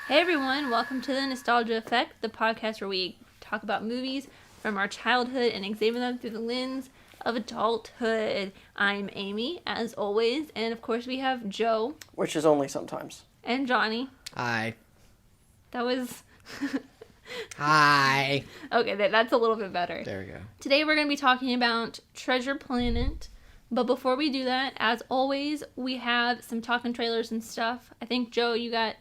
Hey everyone, welcome to the Nostalgia Effect, the podcast where we talk about movies from our childhood and examine them through the lens of adulthood. I'm Amy, as always, and of course we have Joe. Which is only sometimes. And Johnny. Hi. That was... Hi. Okay, that's a little bit better. There we go. Today we're going to be talking about Treasure Planet, but before we do that, as always, we have some talking trailers and stuff. I think, Joe, you got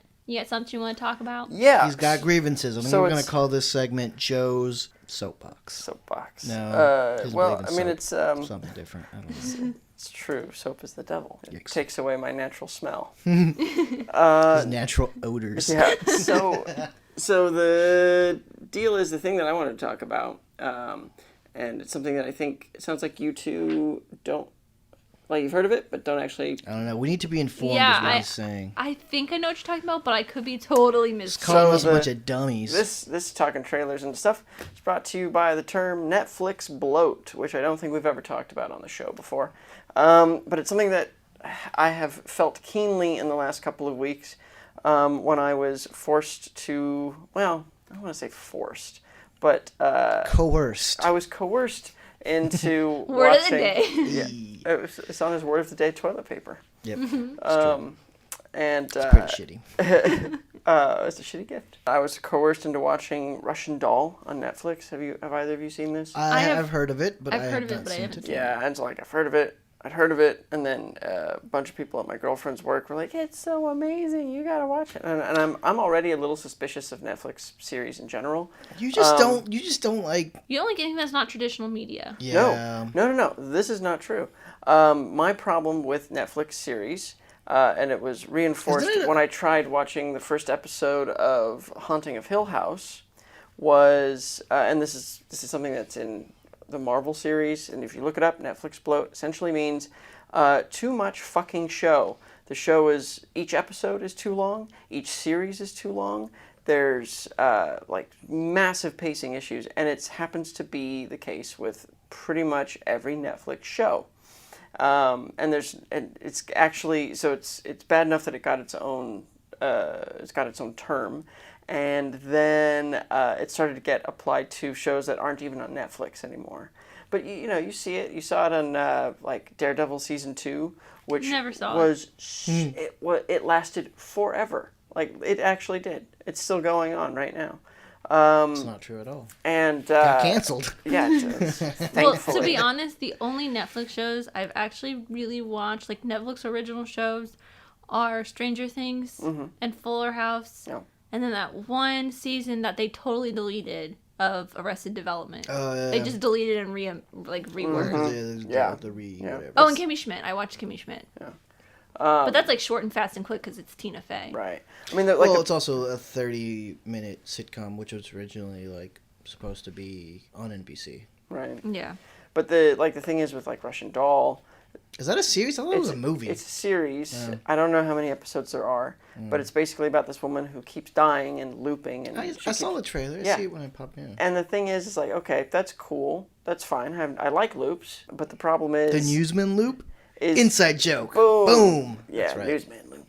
something you want to talk about? Yeah. He's got grievances. I think we're going to call this segment Joe's Soapbox. Soapbox. No. Well, I mean, it's... something different. I don't know. It's true. Soap is the devil. It takes away my natural smell. His natural odors. Yeah. So the deal is the thing that I want to talk about, and it's something that I think it sounds like you two don't... Like, you've heard of it, but don't actually... I don't know. We need to be informed, is what he's saying. I think I know what you're talking about, but I could be totally Just calling us a bunch of dummies. This talking trailers and stuff is brought to you by the term Netflix bloat, which I don't think we've ever talked about on the show before. But it's something that I have felt keenly in the last couple of weeks when I was forced to... Well, I don't want to say forced, but... coerced. I was coerced into Word watching... of the day. Yeah, it's on his word of the day, toilet paper. Yep. And it's pretty shitty. It's a shitty gift. I was coerced into watching Russian Doll on Netflix. Have either of you seen this? I've heard of it, but I haven't seen it. Yeah, and so like I'd heard of it, and then a bunch of people at my girlfriend's work were like, "It's so amazing, you gotta watch it." And I'm already a little suspicious of Netflix series in general. You just don't like. You don't like anything that's not traditional media. Yeah. No. This is not true. My problem with Netflix series, and it was reinforced when I tried watching the first episode of Haunting of Hill House, was, and this is something that's in the Marvel series, and if you look it up, Netflix bloat essentially means too much fucking show. The show is, each episode is too long, each series is too long, there's like massive pacing issues, and it happens to be the case with pretty much every Netflix show. And it's actually, so it's bad enough that it got its own term. And then it started to get applied to shows that aren't even on Netflix anymore. But you see it. You saw it on like Daredevil season 2, which Never saw was it lasted forever. Like it actually did. It's still going on right now. It's not true at all. And got canceled. Yeah, it does. Thankfully. Well, to be honest, the only Netflix shows I've actually really watched, like Netflix original shows, are Stranger Things and Fuller House. Yeah. And then that one season that they totally deleted of Arrested Development. They just deleted and reworked. Whatever. Oh, and Kimmy Schmidt. I watched Kimmy Schmidt. Yeah. But that's like short and fast and quick because it's Tina Fey. Right. I mean, it's also a 30-minute sitcom, which was originally like supposed to be on NBC. Right. Yeah. But the thing is with like Russian Doll. Is that a series? I thought it was a movie. It's a series. I don't know how many episodes there are, but it's basically about this woman who keeps dying and looping. And I saw the trailer. I see it when I pop in. And the thing is, it's like, okay, that's cool. That's fine. I like loops, but the problem is... The Newsman loop? Is inside joke. Boom. Yeah, that's right. Newsman loop.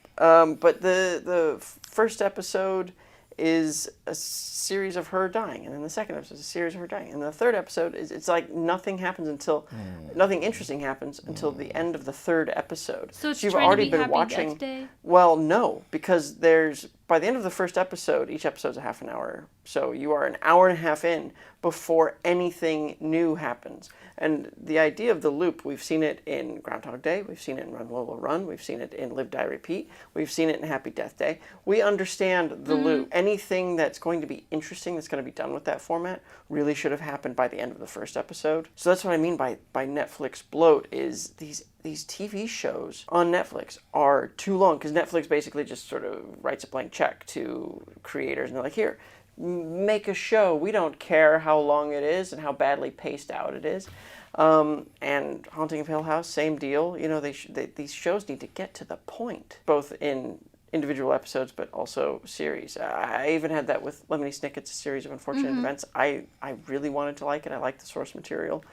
But the first episode is a series of her dying, and then the second episode is a series of her dying, and the third episode is like nothing interesting happens until the end of the third episode. So it's you've trying already to be been Happy watching. Death Day? Well, no, because by the end of the first episode, each episode's a half an hour, so you are an hour and a half in before anything new happens. And the idea of the loop, we've seen it in Groundhog Day, we've seen it in Run Lola Run, we've seen it in Live Die Repeat, we've seen it in Happy Death Day. We understand the loop. Anything that's going to be interesting, that's going to be done with that format, really should have happened by the end of the first episode. So that's what I mean by Netflix bloat, is these TV shows on Netflix are too long, because Netflix basically just sort of writes a blank check to creators, and they're like, here, make a show. We don't care how long it is and how badly paced out it is. And Haunting of Hill House, same deal. These shows need to get to the point, both in individual episodes but also series. I even had that with Lemony Snicket's A Series of Unfortunate Events. I really wanted to like it. I liked the source material.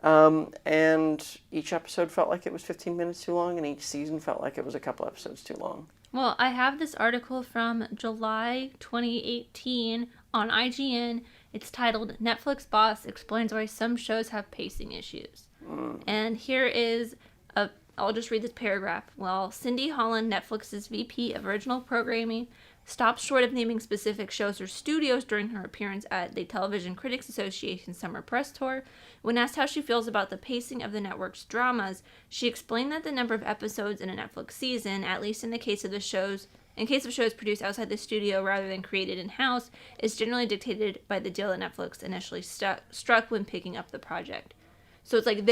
And each episode felt like it was 15 minutes too long, and each season felt like it was a couple episodes too long. Well, I have this article from July 2018 on IGN. It's titled, Netflix Boss Explains Why Some Shows Have Pacing Issues. And here is I'll just read this paragraph. Well, Cindy Holland, Netflix's VP of Original Programming, stopped short of naming specific shows or studios during her appearance at the Television Critics Association Summer Press Tour. When asked how she feels about the pacing of the network's dramas, she explained that the number of episodes in a Netflix season, at least in case of shows produced outside the studio rather than created in-house, is generally dictated by the deal that Netflix initially struck when picking up the project. So it's like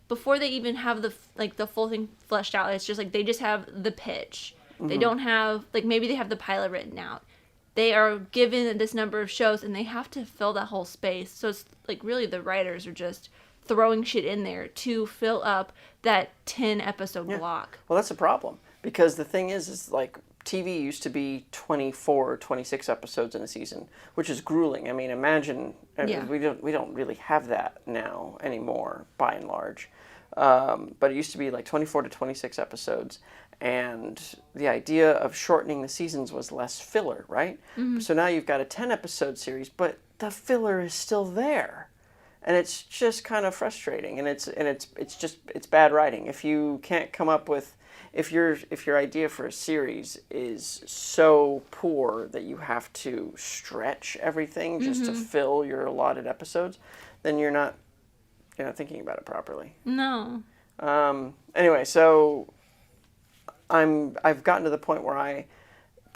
before they even have the full thing fleshed out, it's just like they just have the pitch. They don't have, maybe they have the pilot written out. They are given this number of shows, and they have to fill that whole space. So it's, really the writers are just throwing shit in there to fill up that 10-episode block. Well, that's a problem. Because the thing is TV used to be 24, 26 episodes in a season, which is grueling. I mean, imagine, we don't really have that now anymore, by and large. But it used to be 24 to 26 episodes. And the idea of shortening the seasons was less filler, right? Mm-hmm. So now you've got a 10-episode series, but the filler is still there. And it's just kind of frustrating. And it's bad writing. If you can't come up with, if your idea for a series is so poor that you have to stretch everything just to fill your allotted episodes, then you're not thinking about it properly. No. Anyway, so I've gotten to the point where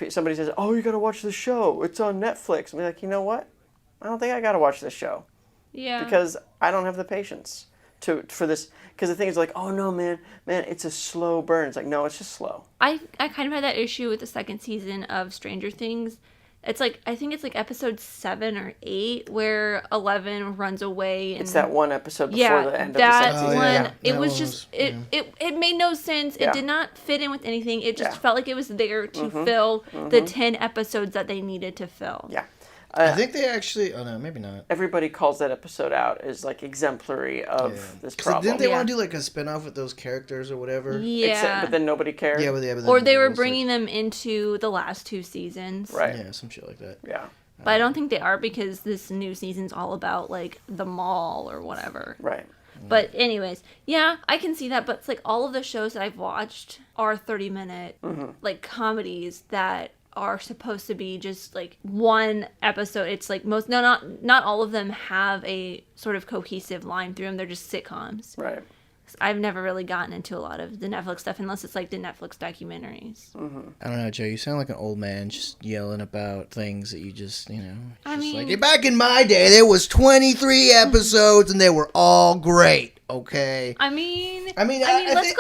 somebody says, "Oh, you got to watch the show. It's on Netflix." I'm like, you know what? I don't think I got to watch this show. Yeah. Because I don't have the patience for this. Because the thing is oh no, man, it's a slow burn. It's no, it's just slow. I kind of had that issue with the second season of Stranger Things. It's I think it's episode 7 or 8 where 11 runs away. And it's that one episode before the end of the second season. One, it was just, it made no sense. It did not fit in with anything. It just felt like it was there to fill the 10 episodes that they needed to fill. Yeah. I think they actually, oh no, maybe not. Everybody calls that episode out as exemplary of this problem. Didn't they want to do a spin-off with those characters or whatever? Yeah. But then nobody cared. Yeah, but or they were bringing them into the last 2 seasons. Right. Yeah, some shit like that. Yeah. But I don't think they are because this new season's all about the mall or whatever. Right. But anyways, yeah, I can see that. But it's all of the shows that I've watched are 30-minute comedies that are supposed to be just one episode. It's not all of them have a sort of cohesive line through them. They're just sitcoms. Right. I've never really gotten into a lot of the Netflix stuff unless it's the Netflix documentaries. Mm-hmm. I don't know, Joe. You sound like an old man just yelling about things that you just, I mean, back in my day, there was 23 episodes and they were all great. Okay. I mean, let's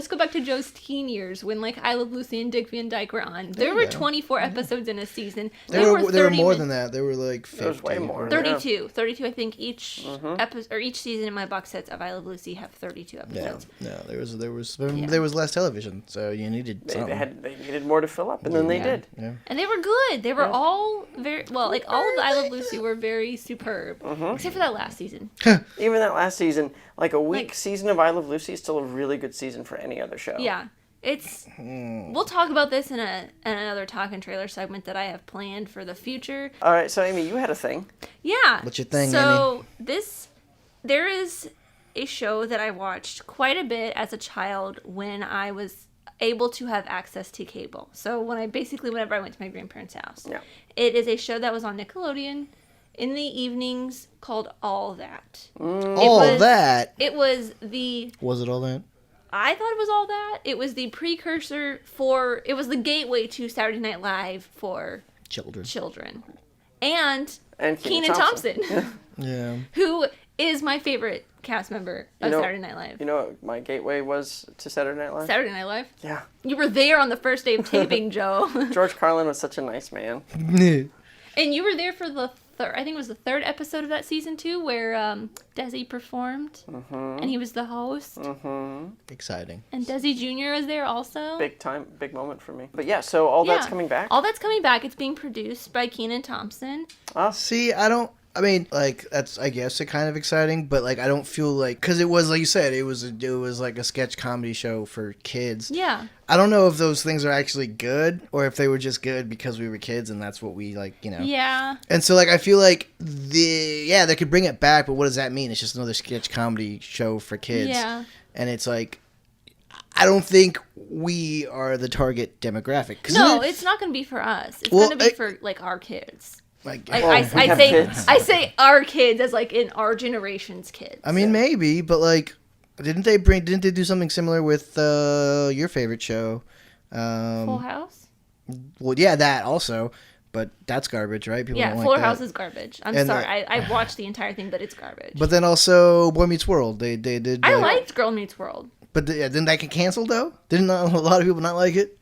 go back to Joe's teen years when I Love Lucy and Dick Van Dyke were on. There were 24 episodes in a season. There were more than that. There were 50. There was way more. 32. Yeah. 32. I think each episode or each season in my box sets of I Love Lucy have 32 episodes. No, there was less television, so you needed something. They needed more to fill up, and then they did. Yeah. And they were good. They were all very well. All of the I Love Lucy were very superb, except for that last season. Even that last season, a weak season of I Love Lucy is still a really good season for any other show. Yeah. We'll talk about this in another talk and trailer segment that I have planned for the future. All right, so Amy, you had a thing. Yeah. What's your thing, So there is a show that I watched quite a bit as a child when I was able to have access to cable. So whenever I went to my grandparents' house. Yeah. It is a show that was on Nickelodeon in the evenings called All That. That? It was the... Was it All That? I thought it was All That. It was the precursor it was the gateway to Saturday Night Live for children. And Kenan Thompson. Yeah. Who is my favorite cast member of Saturday Night Live. You know what my gateway was to Saturday Night Live? Saturday Night Live? Yeah. You were there on the first day of taping, Joe. George Carlin was such a nice man. And you were there for the I think it was the 3rd episode of that season 2 where Desi performed and he was the host. Exciting. And Desi Jr. was there also. Big moment for me. But yeah, so All That's coming back? All That's coming back. It's being produced by Kenan Thompson. See, I don't I mean, like, that's, I guess, it kind of exciting, but, like, I don't feel like, because it was, like you said, it was like a sketch comedy show for kids. Yeah. I don't know if those things are actually good, or if they were just good because we were kids and that's what we, like, you know. Yeah. And so, like, I feel like, they could bring it back, but what does that mean? It's just another sketch comedy show for kids. Yeah. And it's like, I don't think we are the target demographic. No, it's not going to be for us. It's going to be for, like, our kids. Like, I say our kids as like in our generation's kids. I mean, maybe, but like, didn't they do something similar with your favorite show? Full House? Well, yeah, that also, but that's garbage, right? People don't like Full that. House is garbage. I'm sorry. I watched the entire thing, but it's garbage. But then also Boy Meets World. They did. I liked Girl Meets World. But didn't that get canceled though? Didn't a lot of people not like it?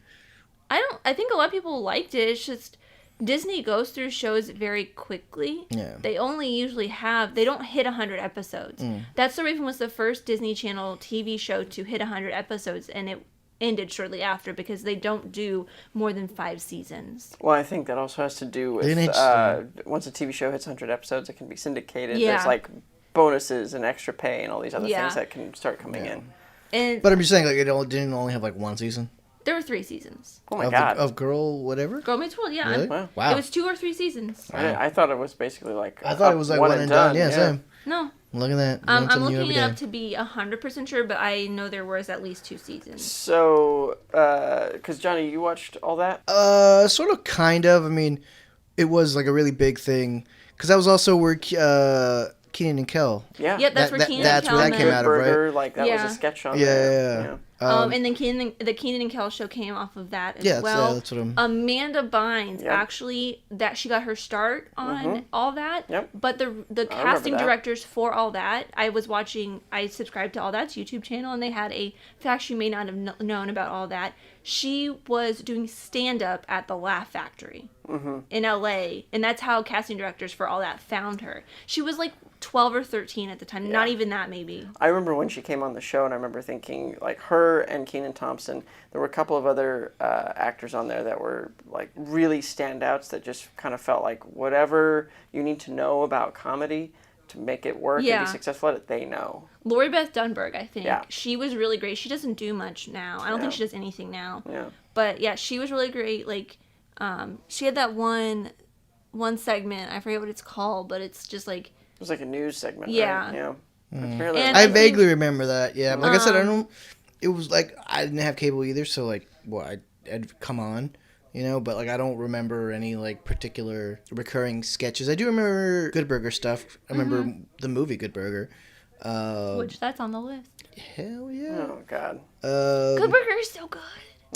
I think a lot of people liked it. It's just Disney goes through shows very quickly. Yeah. They only usually they don't hit 100 episodes. That's the Raven was the first Disney Channel TV show to hit 100 episodes, and it ended shortly after because they don't do more than 5 seasons. Well, I think that also has to do with once a TV show hits 100 episodes, it can be syndicated. Yeah. There's like bonuses and extra pay and all these other things that can start coming in. But I'm just saying, like, it didn't only have like 1 season. There were 3 seasons. Oh my god! Of Girl whatever. Girl Meets World, yeah. Really? Wow. It was 2 or 3 seasons. I thought it was basically like I thought it was like one and done. Yeah, same. No. Look at that. I'm looking it up to be 100% sure, but I know there was at least 2 seasons. So, because Johnny, you watched all that? Sort of, kind of. I mean, it was like a really big thing because that was also where Kenan and Kel. Yeah. Yeah, that's where Kenan and Kel where that came out of, right? Like that was a sketch on there. Yeah. And then the Kenan and Kel show came off of that as well. That's what I'm... Amanda Bynes actually that she got her start on all that. Yep. But the casting directors for all that, I subscribed to all that's YouTube channel, and they had a fact you may not have known about all that. She was doing stand up at the Laugh Factory in LA, and that's how casting directors for all that found her. She was like 12 or 13 at the time, not even that maybe. I remember when she came on the show, and I remember thinking, like, her and Kenan Thompson, there were a couple of other actors on there that were, like, really standouts that just kind of felt like whatever you need to know about comedy to make it work and be successful at it, they know. Lori Beth Dunberg, I think. Yeah. She was really great. She doesn't do much now. I don't think she does anything now. Yeah. But, yeah, she was really great. Like, she had that one segment. I forget what it's called, but it's just, like... It was like a news segment, yeah. right? Yeah. And I vaguely remember that, yeah. Like I said, it was like, I didn't have cable either, so like, I'd come on, you know, but like, I don't remember any like particular recurring sketches. I do remember Good Burger stuff. I remember the movie Good Burger. Which, that's on the list. Hell yeah. Oh, God. Good Burger is so good.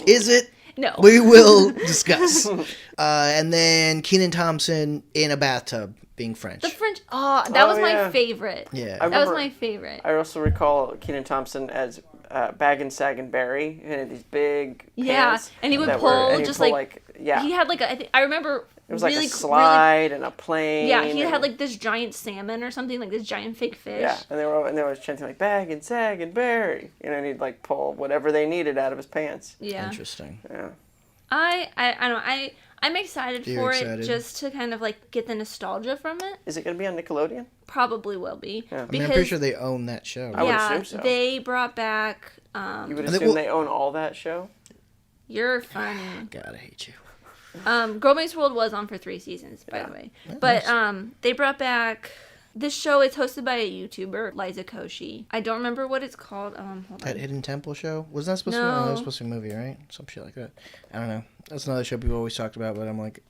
Is it? No. We will discuss. And then Kenan Thompson in a bathtub being French. The French. Oh, that was my favorite. Yeah. That was my favorite. I also recall Kenan Thompson as Baggin' Saggin' Barry. He had these big pants. And he would pull just like he had like I remember it was like a slide and a plane. Yeah, he had like this giant salmon or something, like this giant fake fish. Yeah, and they were chanting like Baggin' Saggin' Barry. You know, and he'd like pull whatever they needed out of his pants. Yeah. Interesting. Yeah. I don't know. I'm excited for it just to kind of like get the nostalgia from it. Is it going to be on Nickelodeon? Probably will be. Yeah. I mean, I'm pretty sure they own that show. I would assume so. They brought back... you would assume they own all that show? You're funny. God, I hate you. Girl Meets World was on for 3 seasons, by the way. But they brought back... This show is hosted by a YouTuber, Liza Koshy. I don't remember what it's called. Hold that on. Hidden Temple show? Wasn't that supposed to be? No, that was supposed to be a movie, right? Some shit like that. I don't know. That's another show people always talked about, but I'm like,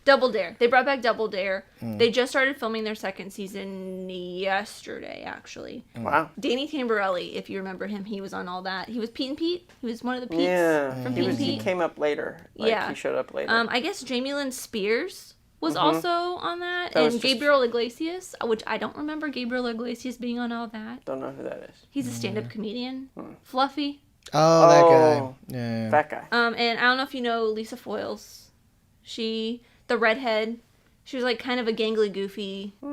Double Dare. They brought back Double Dare. They just started filming their 2nd season yesterday, actually. Wow. Danny Tamborelli, if you remember him, he was on all that. He was Pete and Pete. He was one of the Petes from Pete and Pete. He came up later. He showed up later. I guess Jamie Lynn Spears was also on that and Gabriel Iglesias, which I don't remember Gabriel Iglesias being on all that. Don't know who that is. He's a stand-up comedian. Fluffy. Oh, that guy. Yeah. That guy. And I don't know if you know Lisa Foyles. The redhead. She was like kind of a gangly, goofy. I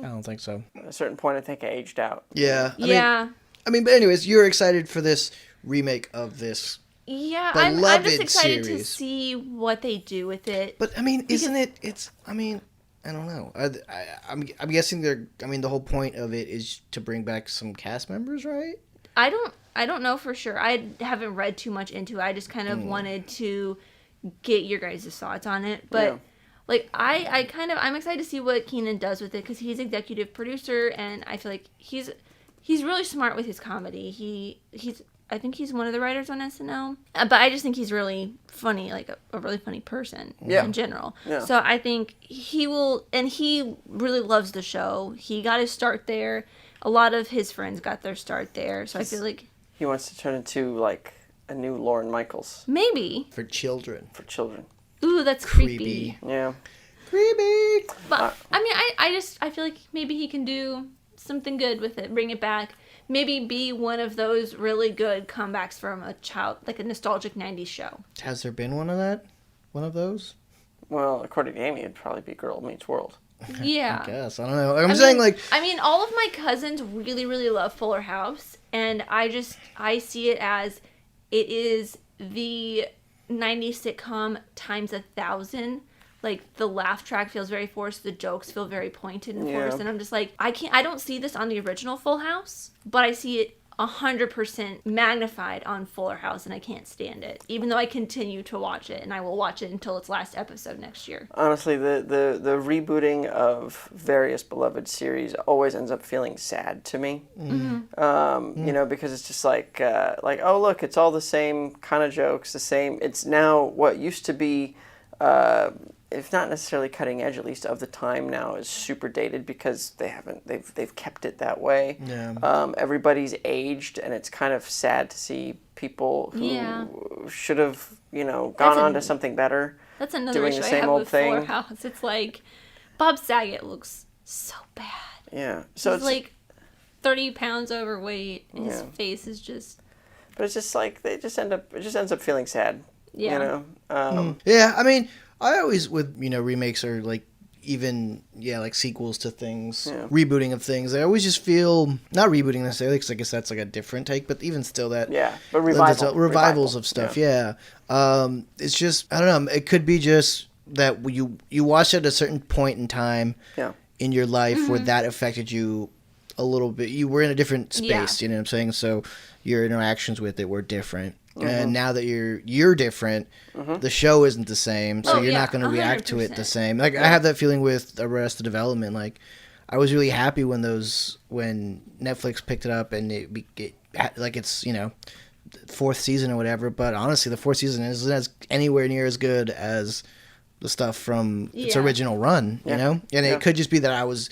don't think so. At a certain point, I think I aged out. Yeah. I mean, but anyways, you're excited for this remake of this. Yeah, I'm just excited series. to see what they do with it. But I mean, isn't it? It's. I mean, I don't know. I'm guessing the whole point of it is to bring back some cast members, right? I don't know for sure. I haven't read too much into it. I just kind of wanted to get your guys' thoughts on it. But like I'm excited to see what Kenan does with it because he's executive producer and I feel like he's really smart with his comedy. I think he's one of the writers on SNL. But I just think he's really funny, like a really funny person in general. Yeah. So I think he will, and he really loves the show. He got his start there. A lot of his friends got their start there. So I feel like he wants to turn into like a new Lorne Michaels. Maybe. For children. Ooh, that's creepy. Yeah. Creepy. But I mean, I feel like maybe he can do something good with it. Bring it back. Maybe be one of those really good comebacks from a child, like a nostalgic 90s show. Has there been one of those? Well, according to Amy, it'd probably be Girl Meets World. Yeah. I guess. I don't know. I'm saying, like... I mean, all of my cousins really, really love Fuller House, and I see it as it is the 90s sitcom times 1,000. Like, the laugh track feels very forced, the jokes feel very pointed and forced, and I'm just like, I don't see this on the original Full House, but I see it 100% magnified on Fuller House, and I can't stand it, even though I continue to watch it, and I will watch it until its last episode next year. Honestly, the rebooting of various beloved series always ends up feeling sad to me. You know, because it's just like, oh, look, it's all the same kind of jokes, the same. It's now what used to be... if not necessarily cutting edge, at least of the time now, is super dated because they've kept it that way. Yeah. Everybody's aged, and it's kind of sad to see people who should have, gone on to something better. That's another doing issue the I same have old with thing. Fuller House. It's like Bob Saget looks so bad. Yeah. So he's it's like 30 pounds overweight, and his face is just. But it's just like it just ends up feeling sad. Yeah. Yeah, I mean, I always with remakes or like even like sequels to things, rebooting of things. I always just feel not rebooting necessarily because I guess that's like a different take, but even still that but revivals of stuff. Yeah. It's just I don't know. It could be just that you watched at a certain point in time in your life where that affected you a little bit. You were in a different space. You know what I'm saying? So your interactions with it were different. And now that you're different, the show isn't the same, so you're not going to react to it the same. Like I have that feeling with Arrested Development. Like I was really happy when Netflix picked it up and it's fourth season or whatever. But honestly, the fourth season isn't as anywhere near as good as the stuff from its original run. You know, and it could just be that I was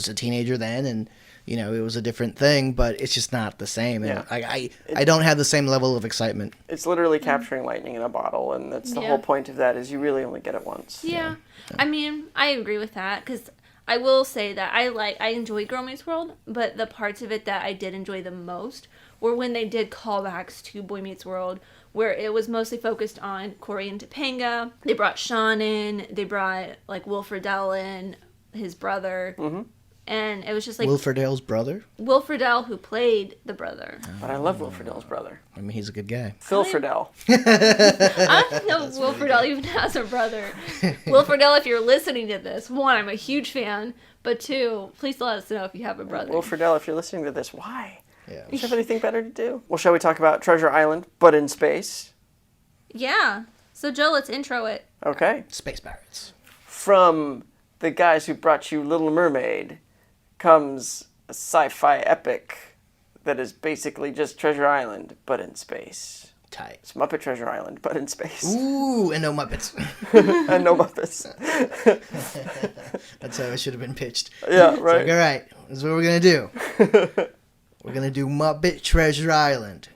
a teenager then and. It was a different thing, but it's just not the same. And I don't have the same level of excitement. It's literally capturing lightning in a bottle, and that's the whole point of that is you really only get it once. Yeah. I mean, I agree with that, because I will say that I enjoyed Girl Meets World, but the parts of it that I did enjoy the most were when they did callbacks to Boy Meets World, where it was mostly focused on Corey and Topanga. They brought Sean in, they brought, like, Will Friedle in, his brother. And it was just like... Will Friedle's brother? Will Friedle, who played the brother. But I love Will Friedle's brother. I mean, he's a good guy. Phil Friedle. I don't know if Will Friedle even has a brother. Will Friedle, if you're listening to this, one, I'm a huge fan. But two, please let us know if you have a brother. Will Friedle, if you're listening to this, why? Yeah. Do you have anything better to do? Well, shall we talk about Treasure Island, but in space? Yeah. So, Joe, let's intro it. Okay. Space Pirates. From the guys who brought you Little Mermaid... comes a sci-fi epic that is basically just Treasure Island, but in space. Tight. It's Muppet Treasure Island, but in space. Ooh, and no Muppets. And no Muppets. That's how it should have been pitched. Yeah, right. Like, all right, this is what we're going to do. We're going to do Muppet Treasure Island.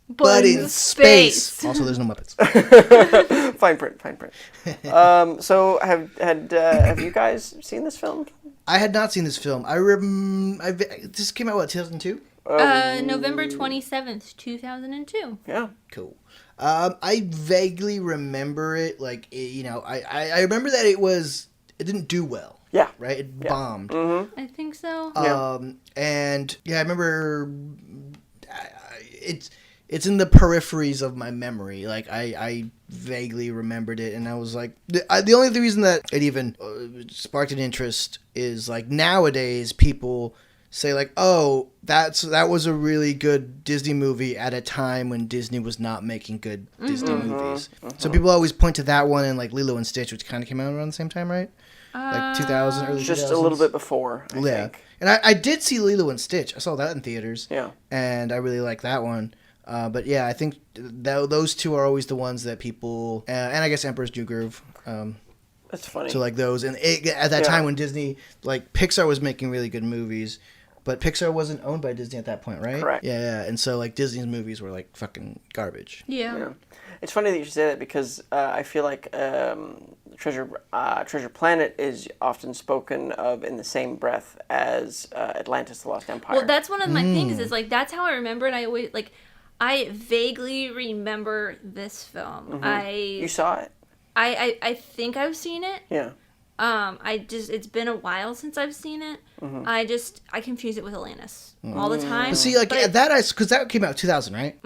But in space. Also, there's no Muppets. Fine print. So, have you guys seen this film? I had not seen this film. This came out, 2002? November 27th, 2002. Yeah. Cool. I vaguely remember it. Like, I remember that it didn't do well. Yeah. Right? It bombed. Mm-hmm. I think so. And, I remember it's in the peripheries of my memory. Like I vaguely remembered it, and I was like, the only reason that it even sparked an interest is like nowadays people say like, oh, that was a really good Disney movie at a time when Disney was not making good Disney movies. So people always point to that one and like Lilo and Stitch, which kind of came out around the same time, right? Like 2000, early 2000s. Just a little bit before, I think. And I did see Lilo and Stitch. I saw that in theaters. Yeah. And I really liked that one. But yeah, I think those two are always the ones that people, and I guess Emperor's New Groove. That's funny. So like those, and at that time when Disney, like Pixar was making really good movies, but Pixar wasn't owned by Disney at that point, right? Correct. Yeah. And so like Disney's movies were like fucking garbage. Yeah. It's funny that you say that because I feel like Treasure Planet is often spoken of in the same breath as Atlantis: The Lost Empire. Well, that's one of my things. Is like that's how I remember it. I vaguely remember this film. You saw it? I think I've seen it. Yeah. It's been a while since I've seen it. I confuse it with Atlantis all the time. But see, like because that came out 2000, right?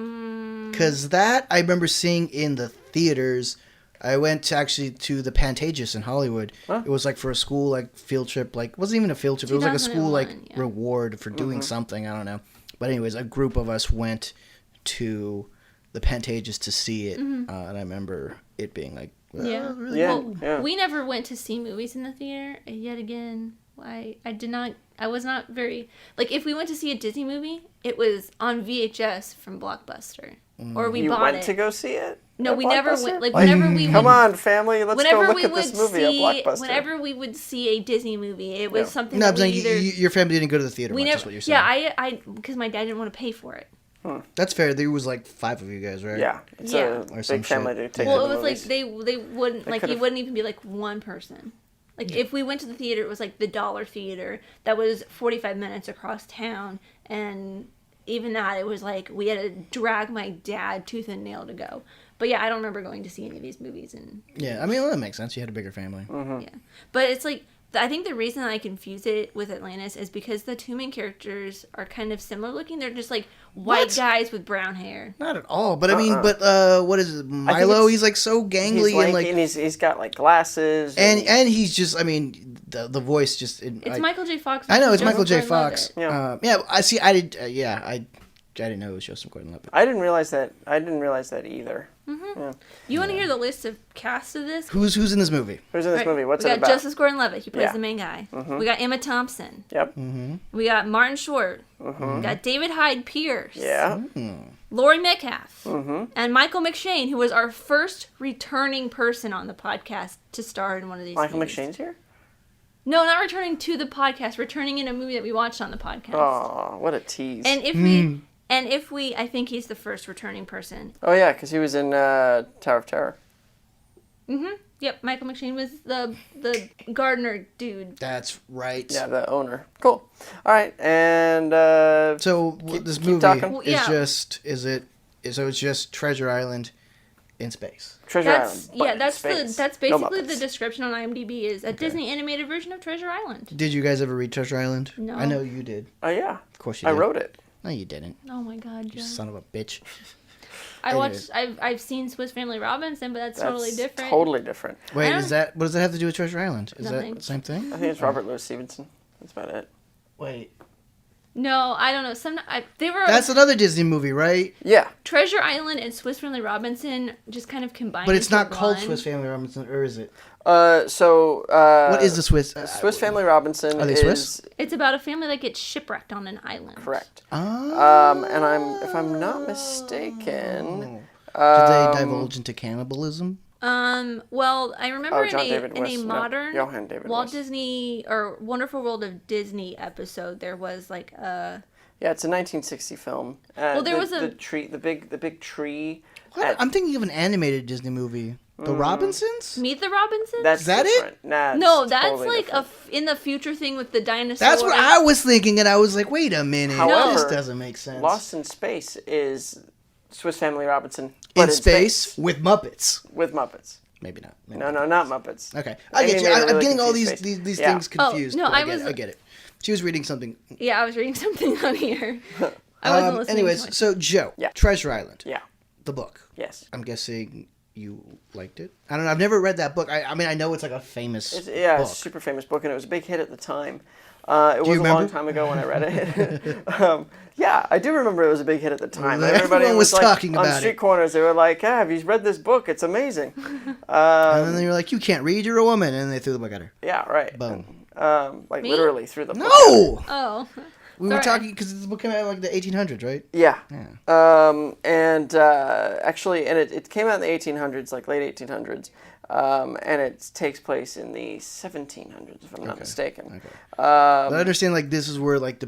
Because that I remember seeing in the theaters. I went to the Pantages in Hollywood. Huh? It was like for a school like field trip. Like it wasn't even a field trip. It was like a school like reward for doing something. I don't know. But anyways, a group of us went to the Pantages to see it, and I remember it being like, really cool. We never went to see movies in the theater. And yet again, I was not very like if we went to see a Disney movie, it was on VHS from Blockbuster, or we bought it. You went to go see it? No, we never went. Like whenever we come on, family, let's go look at this movie at Blockbuster. Whenever we would see a Disney movie, it was something. No, I'm saying your family didn't go to the theater. That's what you're saying. Yeah, I because my dad didn't want to pay for it. That's fair. There was like 5 of you guys, right? Yeah, it's a big family to take. Well, it was like they wouldn't like it wouldn't even be like one person. Like if we went to the theater, it was like the Dollar Theater that was 45 minutes across town, and even that it was like we had to drag my dad tooth and nail to go. But yeah, I don't remember going to see any of these movies. I mean, well, that makes sense. You had a bigger family. Yeah, but it's like I think the reason I confuse it with Atlantis is because the two main characters are kind of similar looking. They're just like white guys with brown hair. Not at all. But I mean, what is it? Milo? He's like so gangly and like, and he's got like glasses. And he's just. I mean, the voice just. It's Michael J. Fox. I know it's Michael J. Fox. Yeah. I see. I did. I didn't know it was Joseph Gordon-Levitt. I didn't realize that. either. Yeah. You want to hear the list of cast of this? Who's in this movie? Who's in this movie? What's it about? We got Joseph Gordon-Levitt. He plays the main guy. We got Emma Thompson. Yep. We got Martin Short. We got David Hyde Pierce. Yeah. Laurie Metcalf. And Michael McShane, who was our first returning person on the podcast to star in one of these Michael movies. McShane's here? No, not returning to the podcast. Returning in a movie that we watched on the podcast. Oh, what a tease. And if we, I think he's the first returning person. Oh, yeah, because he was in Tower of Terror. Yep, Michael McShane was the gardener dude. That's right. Yeah, the owner. Cool. All right, and so this movie it's just Treasure Island in space. That's basically the description on IMDb is a Disney animated version of Treasure Island. Did you guys ever read Treasure Island? No. I know you did. Oh yeah. Of course you did. I wrote it. No, you didn't. Oh my God, Joe. You son of a bitch. I've seen Swiss Family Robinson, but that's totally different. Totally different. Wait, what does that have to do with Treasure Island? Is Nothing. that the same thing? I think it's Robert Louis Stevenson. That's about it. Wait. No, I don't know. That's another Disney movie, right? Yeah. Treasure Island and Swiss Family Robinson just kind of combined. But it's not called Swiss Family Robinson, or is it? What is the Swiss? Swiss Family Robinson. Are they Swiss? It's about a family that gets shipwrecked on an island. Correct. Oh. And if I'm not mistaken, did they divulge into cannibalism? Well, I remember in a modern Walt Disney or Wonderful World of Disney episode, there was like a. Yeah, it's a 1960 film. Well, there was the big tree. I'm thinking of an animated Disney movie. The Robinsons? Meet the Robinsons? Is that different. It? Nah, no, that's totally like different. in the future thing with the dinosaurs. That's what I was thinking, and I was like, wait a minute. However, this doesn't make sense. Lost in Space is Swiss Family Robinson. But in space with Muppets. With Muppets. Maybe not. No, not Muppets. Okay. I get you. I'm getting all these things confused. Oh, no, I get it. She was reading something. Yeah, I was reading something on here. I wasn't listening too Anyways, much. so Joe, Yeah. Treasure Island, Yeah. the book. Yes. I'm guessing you liked it. I don't know. I've never read that book. I mean, I know it's like a famous It's book. a super famous book, and it was a big hit at the time. It was a long time ago when I read it. Yeah, I do remember it was a big hit at the time. Everyone was like, talking on about street it. corners. They were like, "Have you read this book? It's amazing." And then you're like, you can't read, you're a woman. And they threw the book at her. Yeah, right. Boom. Like Me? literally through the book. No! Oh. We were Sorry. talking, because this book came out in like the 1800s, right? Yeah. Yeah. Actually, it came out in the 1800s, like late 1800s, and it takes place in the 1700s, if I'm not mistaken. Okay. But I understand, like, this is where like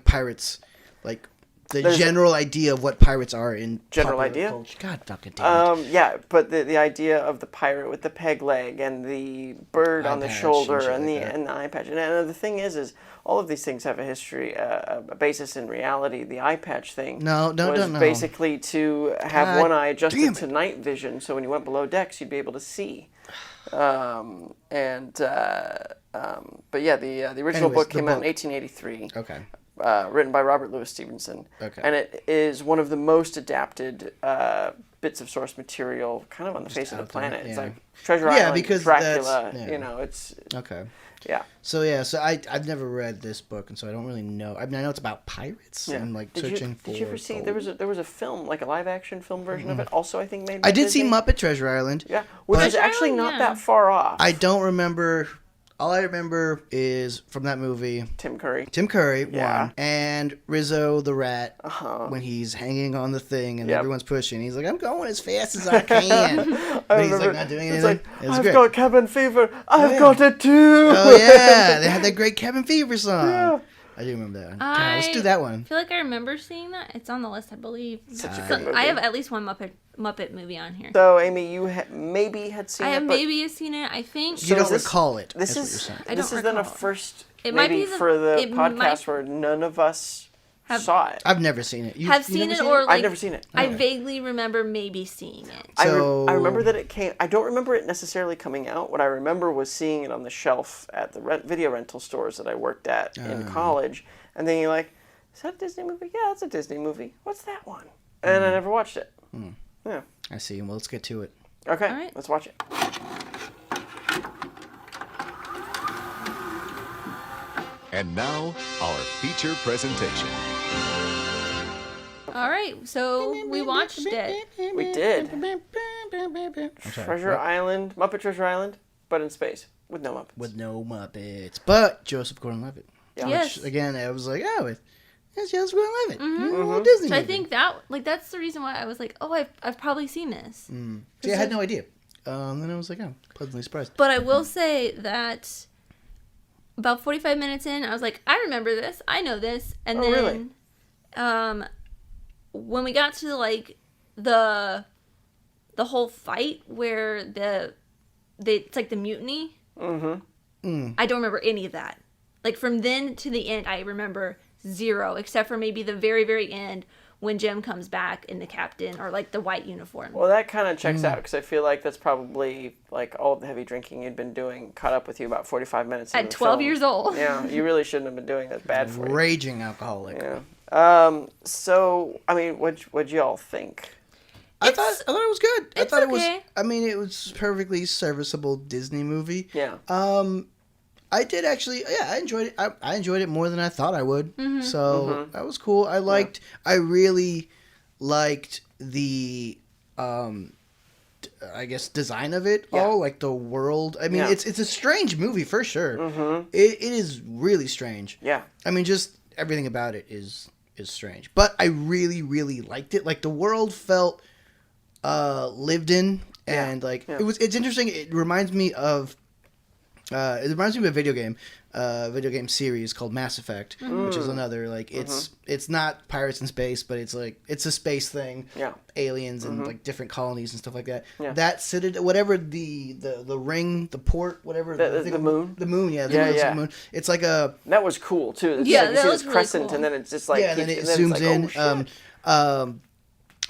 pirates, like, the general idea of what pirates are in General popular idea? culture. God fucking damn it. Yeah, but the idea of the pirate with the peg leg and the bird on the patch shoulder and shit and like the that. and the eye patch, and the thing is all of these things have a history, a basis in reality. The eye patch thing No. was basically to have God one eye adjusted damn to it. night vision, so when you went below decks, you'd be able to see. But yeah, the original Anyways, book the came out in book. 1883. Okay. Written by Robert Louis Stevenson. Okay. And it is one of the most adapted bits of source material kind of on the face of the out there, planet. It's yeah. like Treasure Yeah, Island, because Dracula, that's- yeah. you know, it's, Okay. yeah. So I've never read this book, and so I don't really know. I mean, I know it's about pirates and like searching for. Did you ever see, gold. there was a film, like a live action film version of it, also I think made I by did see Disney. Muppet Treasure Island. Yeah, which is Treasure actually Island, not yeah. that far off. I don't remember. All I remember is from that movie, Tim Curry. Tim Curry, Yeah. one, and Rizzo the rat Uh-huh. when he's hanging on the thing and Yep. everyone's pushing. He's like, I'm going as fast as I can. But he's like not doing It's anything. like, It was I've great. got cabin fever. I've yeah. got it too. Oh yeah, they had that great Cabin Fever song. Yeah. I do remember that one. God, let's do that one. I feel like I remember seeing that. It's on the list, I believe. Such a So good movie. I have at least one Muppet movie on here. So, Amy, you maybe had seen I it, have but maybe seen it. I think. You So don't is this- recall it. this That's what is you're saying. I this don't is then a recall. first It might maybe be the- for the it podcast might- where none of us Have- saw it. I've never seen it. have you seen never it or like I've never seen it. I Okay. vaguely remember maybe seeing it. So- I remember that it came. I don't remember it necessarily coming out. What I remember was seeing it on the shelf at the video rental stores that I worked at in college, and thinking like, "Is that a Disney movie? Yeah, it's a Disney movie. What's that one?" And I never watched it. Yeah. I see. Well, let's get to it. Okay. All right. Let's watch it. And now, our feature presentation. All right, so we watched it. We did. I'm sorry. Treasure What? Island, Muppet Treasure Island, but in space with no Muppets. With no Muppets, but Joseph Gordon-Levitt. Yeah. Yes. Which, again, I was like, oh, it's Joseph Gordon-Levitt. Mm-hmm. Disney So I movie. think that's the reason why I was like, oh, I've probably seen this. See, I had no idea. Then I was like, oh, pleasantly surprised. But I will say that about 45 minutes in, I was like, I remember this. I know this. And Oh, then really? when we got to like the whole fight where it's like the mutiny. I don't remember any of that. Like from then to the end, I remember zero, except for maybe the very, very end when Jim comes back in the captain or like the white uniform. Well, that kind of checks out because I feel like that's probably like all the heavy drinking you'd been doing caught up with you about 45 minutes into At the 12 film. years old. Yeah, you really shouldn't have been doing that. Bad for you. Raging alcoholic. Yeah. So, I mean, what'd y'all think? I thought it was good. I it's thought it okay. was. I mean, it was perfectly serviceable Disney movie. Yeah. I did actually. Yeah, I enjoyed it. I enjoyed it more than I thought I would. So that was cool. I really liked the. I guess design of it all, like the world. I mean, Yeah. it's a strange movie for sure. It is really strange. Yeah. I mean, just everything about it is strange. But I really, really liked it. Like the world felt lived in, and like it's interesting. It reminds me of a video game series called Mass Effect, which is another like it's not pirates in space, but it's like it's a space thing. Yeah. Aliens and like different colonies and stuff like that. Yeah. That citadel, whatever the ring, the port, whatever The moon? the moon, yeah, Yeah. the moon. It's like a That was cool too. It's Yeah, like, you that see was this really crescent, cool. and then it's just like yeah, and then it keeps- and zooms then it's like, in. oh, shit.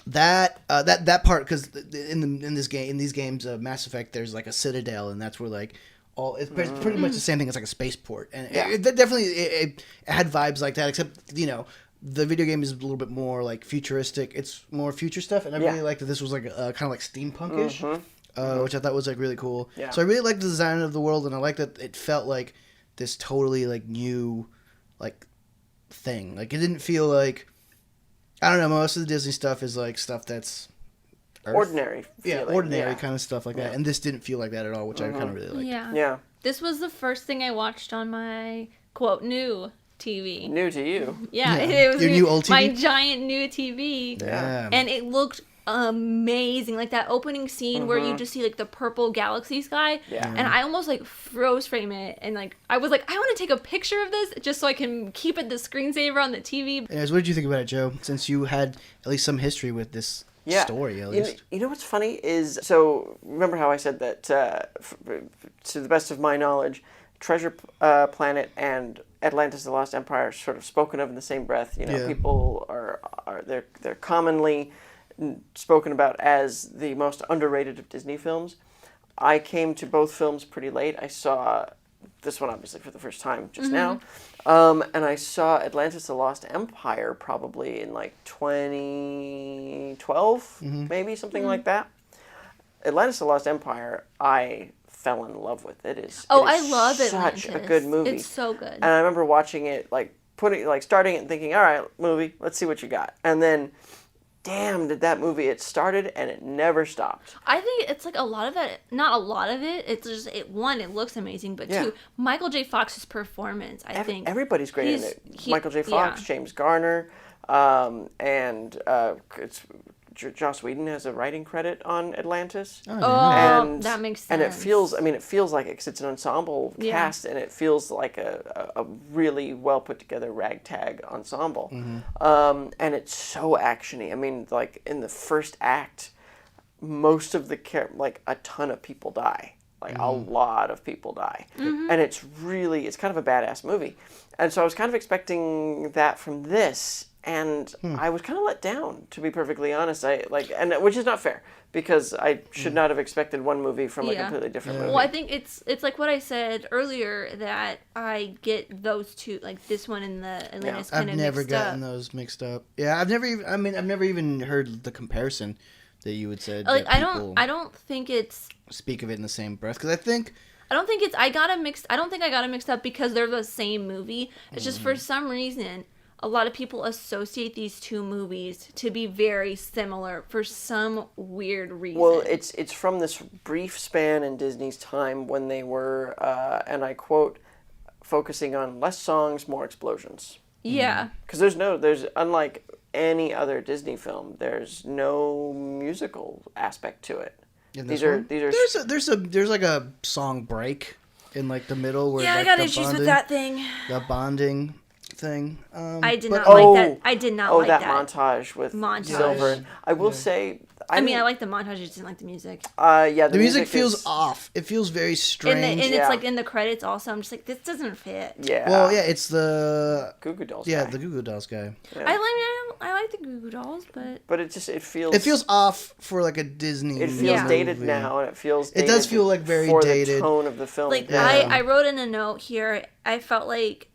That part because in these games of Mass Effect, there's like a citadel, and that's where like it's pretty much the same thing as like a spaceport, and Yeah. it definitely it had vibes like that, except the video game is a little bit more like futuristic. It's more future stuff, and I really like that this was like kind of like steampunkish, which I thought was like really cool. Yeah. So I really liked the design of the world, and I liked that it felt like this totally like new like thing. Like it didn't feel like, I don't know, most of the Disney stuff is like stuff that's Earth. Ordinary feeling. Ordinary kind of stuff like that. And this didn't feel like that at all, which I kind of really liked. Yeah. This was the first thing I watched on my, quote, new TV. New to you. Yeah, it was Your new old TV? my giant new TV. Yeah. And it looked amazing. Like that opening scene where you just see like the purple galaxy sky. Yeah. And I almost like froze frame it. And like, I was like, I want to take a picture of this just so I can keep it the screensaver on the TV. Anyways, what did you think about it, Joe? Since you had at least some history with this story, at least. You know what's funny is, so remember how I said that, to the best of my knowledge, Treasure Planet and Atlantis: The Lost Empire are sort of spoken of in the same breath. You know, people they're commonly spoken about as the most underrated of Disney films. I came to both films pretty late. I saw this one obviously for the first time just now, and I saw Atlantis: The Lost Empire probably in like 2012, maybe something like that. Atlantis: The Lost Empire, I fell in love with. It is I love such Atlantis. a good movie. It's so good. And I remember watching it, like starting it and thinking, all right, movie, let's see what you got. And then, damn, did that movie, it started and it never stopped. I think it's like a lot of it, not a lot of it, it's just, it looks amazing, but two, Michael J. Fox's performance, I think. Everybody's great in it. Michael J. Fox, James Garner, and Joss Whedon has a writing credit on Atlantis. And that makes sense. And it feels like it, 'cause it's an ensemble cast, and it feels like a really well put together ragtag ensemble. And it's so actiony. I mean, like in the first act, most of like a ton of people die. Like a lot of people die. And it's kind of a badass movie. And so I was kind of expecting that from this. And I was kind of let down, to be perfectly honest. Which is not fair, because I should not have expected one movie from a completely different movie. Well, I think it's like what I said earlier, that I get those two, like this one and the Atlantis kind of mixed up. I've never gotten those mixed up. Yeah, I've never even heard the comparison that you would say. Like I don't think it's speak of it in the same breath, because I don't think I got it mixed up because they're the same movie. It's just for some reason a lot of people associate these two movies to be very similar for some weird reason. Well, it's from this brief span in Disney's time when they were, and I quote, focusing on less songs, more explosions. Yeah. Because there's unlike any other Disney film, there's no musical aspect to it. These are there's like a song break in like the middle where I got issues with that thing. The bonding thing. I did not like that. I did not like that. Montage with Silver. I will say. I like the montage. I just didn't like the music. The music feels off. It feels very strange. And it's like in the credits also. I'm just like, this doesn't fit. Yeah. Well, yeah, it's the Goo Goo Dolls. Yeah, the Goo Goo Dolls guy. Yeah. I like the Goo Goo Dolls, but it feels. It feels off for like a Disney. It feels dated now, and it feels. It does feel like very for dated. The tone of the film. Like I wrote in a note here. I felt like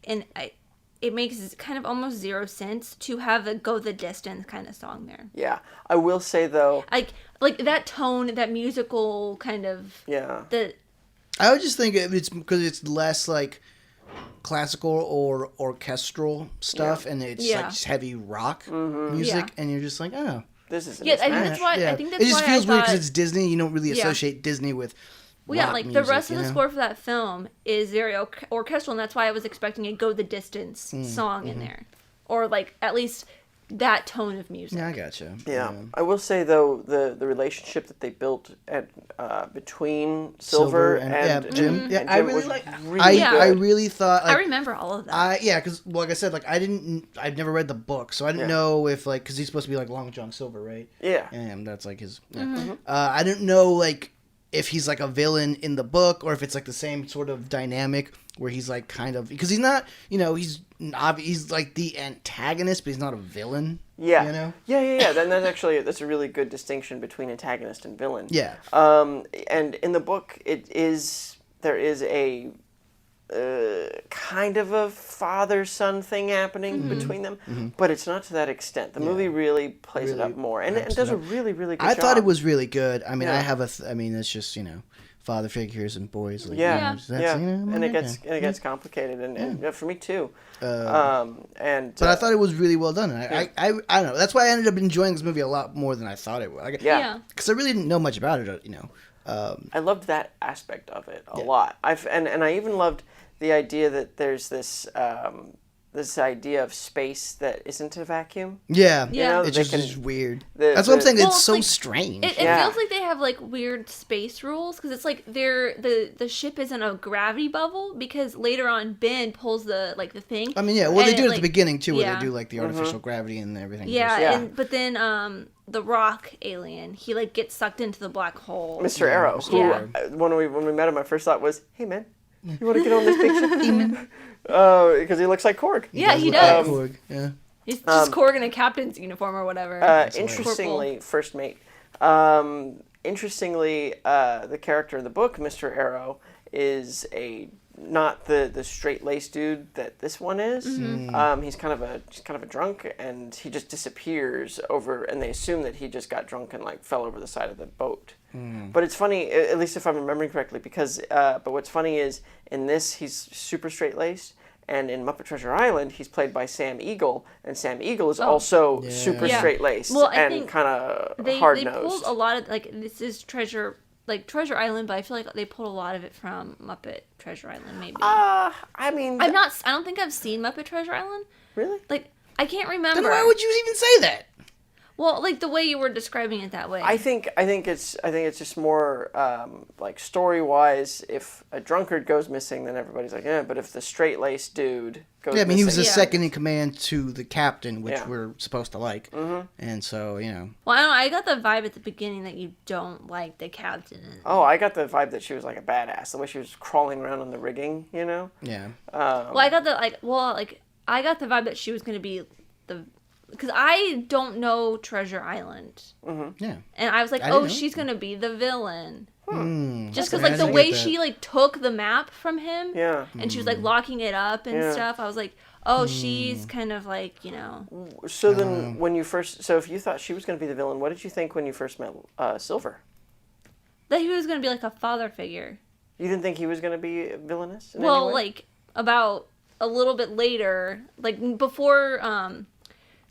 it makes kind of almost zero sense to have a go the distance kind of song there. Yeah. I will say though, like that tone, that musical kind of I would just think it's because it's less like classical or orchestral stuff, and it's like just heavy rock music, and you're just like, oh, this is that's why I think that's it just why feels weird thought, because it's Disney. You don't really associate Disney with. Well, like music, the rest of the score for that film is very orchestral, and that's why I was expecting a "Go the Distance" song in there, or like at least that tone of music. Yeah, I gotcha. Yeah, I will say though the relationship that they built at between Silver and Jim. Jim I really was really good. I really thought. I remember all of that. Because like I said, like I've never read the book, so I didn't know if like because he's supposed to be like Long John Silver, right? Yeah, and that's like his. Yeah. I didn't know like if he's like a villain in the book or if it's like the same sort of dynamic where he's like kind of because he's not he's like the antagonist but he's not a villain. Yeah. Yeah. Then that's a really good distinction between antagonist and villain. Yeah. And in the book there is a kind of a father-son thing happening between them, but it's not to that extent. The movie really plays it up more, and it does a really, really good job. I thought it was really good. I mean, I have it's just, father figures and boys. Like, and it gets complicated, and for me too. But I thought it was really well done. And I don't know. That's why I ended up enjoying this movie a lot more than I thought it would. Because I really didn't know much about it. I loved that aspect of it a lot. And I even loved the idea that there's this this idea of space that isn't a vacuum. Yeah. It's just weird. That's what I'm saying. It's so strange. It feels like they have like weird space rules because it's like the ship is in a gravity bubble because later on Ben pulls the thing. I mean, they do it at the beginning too, where they do like the artificial gravity and everything. But then the rock alien, he like gets sucked into the black hole. Mr. Arrow, who when we met him, my first thought was, "Hey man, you want to get on this big ship?" Because he looks like Korg. He does. Korg. Yeah. He's just Korg in a captain's uniform or whatever. Interestingly, first mate. Interestingly, the character in the book, Mr. Arrow, is not the straight-laced dude that this one is. He's kind of a drunk, and he just disappears over. And they assume that he just got drunk and like fell over the side of the boat. But it's funny, at least if I'm remembering correctly, because but what's funny is in this he's super straight-laced. And in Muppet Treasure Island, he's played by Sam Eagle, and Sam Eagle is also super straight-laced and kind of hard-nosed. They pulled a lot of this is Treasure Island, but I feel like they pulled a lot of it from Muppet Treasure Island, maybe. I don't think I've seen Muppet Treasure Island. Really? I can't remember. Then why would you even say that? Well, the way you were describing it that way. I think it's just more story-wise. If a drunkard goes missing, then everybody's like, yeah. But if the straight-laced dude goes missing, he was the second in command to the captain, which we're supposed to like, and so Well, I don't know. I got the vibe at the beginning that you don't like the captain. Oh, I got the vibe that she was like a badass. The way she was crawling around on the rigging, Yeah. I got the I got the vibe that she was going to be because I don't know Treasure Island. Yeah. And I was like, she's going to be the villain. Just because, I the way she, took the map from him. Yeah. And she was, locking it up and stuff. I was like, she's kind of So then, if you thought she was going to be the villain, what did you think when you first met Silver? That he was going to be, a father figure. You didn't think he was going to be villainous in well, any way? About a little bit later, before...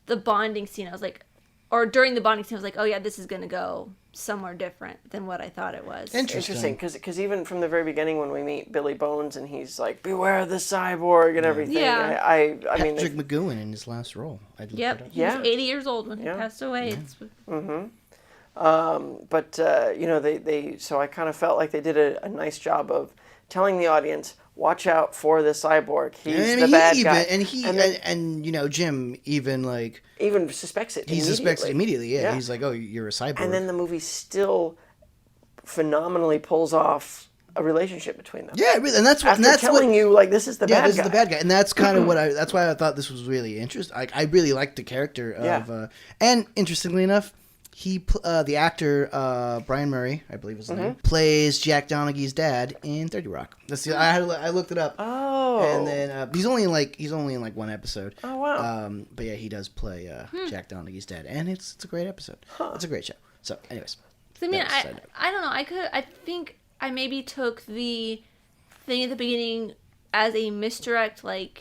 the bonding scene, I was like, or during the bonding scene, I was like, oh yeah, this is going to go somewhere different than what I thought it was. Interesting, because even from the very beginning when we meet Billy Bones and he's like, beware the cyborg and everything. Yeah. I mean... Patrick McGowan in his last role. He was 80 years old when he passed away. But, so I kind of felt like they did a nice job of telling the audience, watch out for the cyborg. He's the bad guy. And Jim even suspects it. He suspects it immediately. Yeah. He's like, oh, you're a cyborg. And then the movie still phenomenally pulls off a relationship between them. Yeah, really, and that's telling you this is the bad guy. This is the bad guy, and that's kind of that's why I thought this was really interesting. I really liked the character of, and interestingly enough, the actor Brian Murray, I believe is his name, plays Jack Donaghy's dad in 30 Rock. I looked it up. Oh, and then he's only in one episode. Oh wow. But yeah, he does play Jack Donaghy's dad, and it's a great episode. It's a great show. So, anyways, I mean, I don't know. I think I maybe took the thing at the beginning as a misdirect, the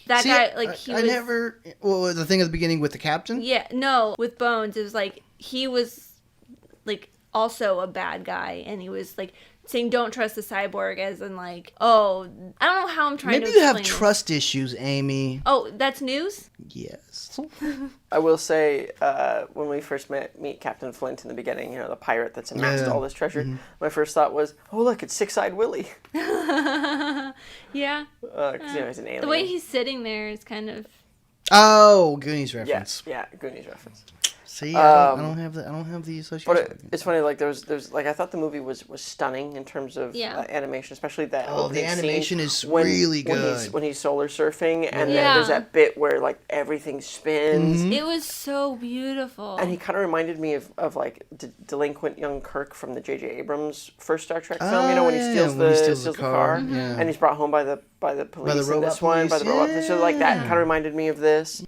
thing at the beginning with the captain. Yeah, no, with Bones, it was he was also a bad guy, and he was saying don't trust the cyborg, as in I don't know how I'm trying to explain. Maybe you have trust issues, Amy. Oh, that's news? Yes. I will say, when we first meet Captain Flint in the beginning, the pirate that's amassed all this treasure, my first thought was, oh look, it's Six-Eyed Willy. Yeah. Because he's an alien. The way he's sitting there is kind of... Oh, Goonies reference. Yeah, Goonies reference. See, I don't have the association. But it's funny. Like there's like I thought the movie was stunning in terms of animation, especially that. Oh, the animation scene is really good when he's solar surfing, and Yeah. then there's that bit where like everything spins. It was so beautiful. And he kind of reminded me of like delinquent young Kirk from the J.J. Abrams first Star Trek film. You know, when he steals the car, yeah. and he's brought home by the police in this one, by the robot police. So like that kind of reminded me of this.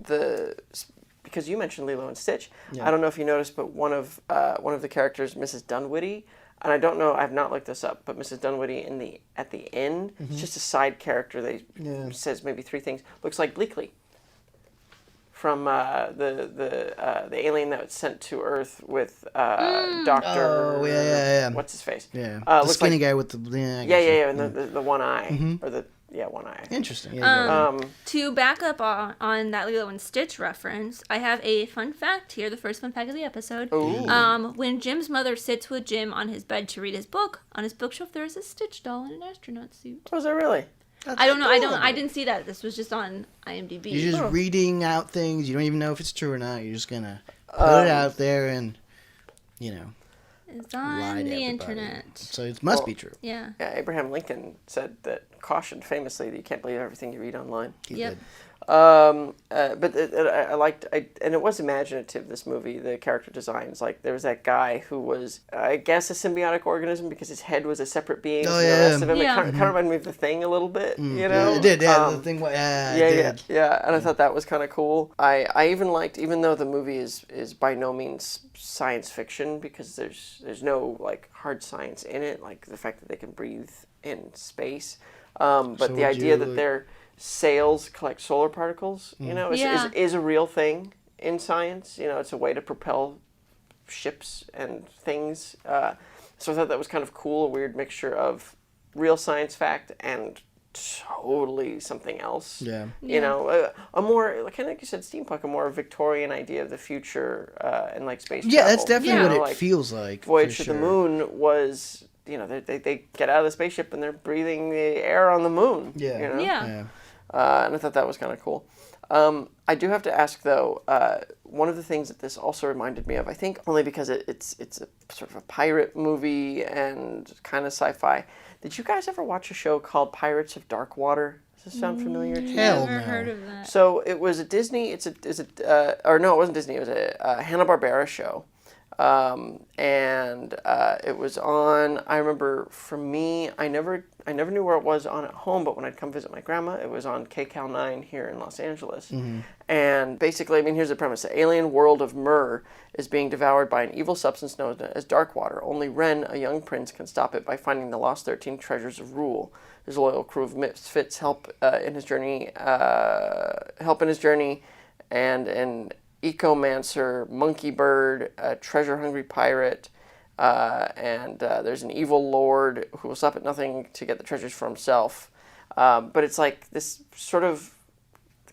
Because you mentioned Lilo and Stitch. Yeah. I don't know if you noticed, but one of the characters, Mrs. Dunwitty, and I don't know, I've not looked this up, but Mrs. Dunwitty at the end, it's just a side character. They says maybe 3 things. Looks like Bleakley from the alien that was sent to Earth with Doctor. Oh yeah. What's his face? Yeah, the skinny guy with the and the one eye or the one eye. Interesting. Yeah, to back up on that Lilo and Stitch reference, I have a fun fact here, the first fun fact of the episode. Ooh. When Jim's mother sits with Jim on his bed to read his book, on his bookshelf there is a Stitch doll in an astronaut suit. Was it really? I don't know. I didn't see that. This was just on IMDb. You're just reading out things. You don't even know if it's true or not. You're just gonna put it out there and, It's lie on to the everybody. internet. So it must be true. Yeah. Yeah, Abraham Lincoln said that, cautioned famously that you can't believe everything you read online. He Yep. did. But I liked, and it was imaginative, this movie, the character designs. Like, there was that guy who was, I guess, a symbiotic organism because his head was a separate being from the rest of him. Yeah. It kind of reminded me of The Thing a little bit, you know? Yeah, it did, yeah. The thing, it did. Yeah, and I thought that was kind of cool. I even liked, even though the movie is by no means science fiction, because there's no, like, hard science in it, like the fact that they can breathe in space, but So the would idea you- that their sails collect solar particles, is a real thing in science. It's a way to propel ships and things. So I thought that was kind of cool, a weird mixture of real science fact and totally something else. Yeah. A more, like you said, steampunk, a more Victorian idea of the future and like space travel. Yeah, that's definitely what it like, feels like. Voyage for to the sure. Moon was, they get out of the spaceship and they're breathing the air on the moon. Yeah. Yeah. And I thought that was kind of cool. I do have to ask, though, one of the things that this also reminded me of, I think only because it's a sort of a pirate movie and kind of sci-fi. Did you guys ever watch a show called Pirates of Dark Water? Does this sound familiar to you? Hell Never no. heard of that. So it was a Disney, it wasn't Disney, it was a Hanna-Barbera show. And it was on, I remember for me, I never knew where it was on at home, but when I'd come visit my grandma, it was on KCAL 9 here in Los Angeles. And basically, here's the premise. The alien world of Myrrh is being devoured by an evil substance known as dark water. Only Ren, a young prince, can stop it by finding the lost 13 treasures of rule. His loyal crew of misfits help in his journey, and an ecomancer, monkey bird, a treasure-hungry pirate, and there's an evil lord who will stop at nothing to get the treasures for himself. But it's like this sort of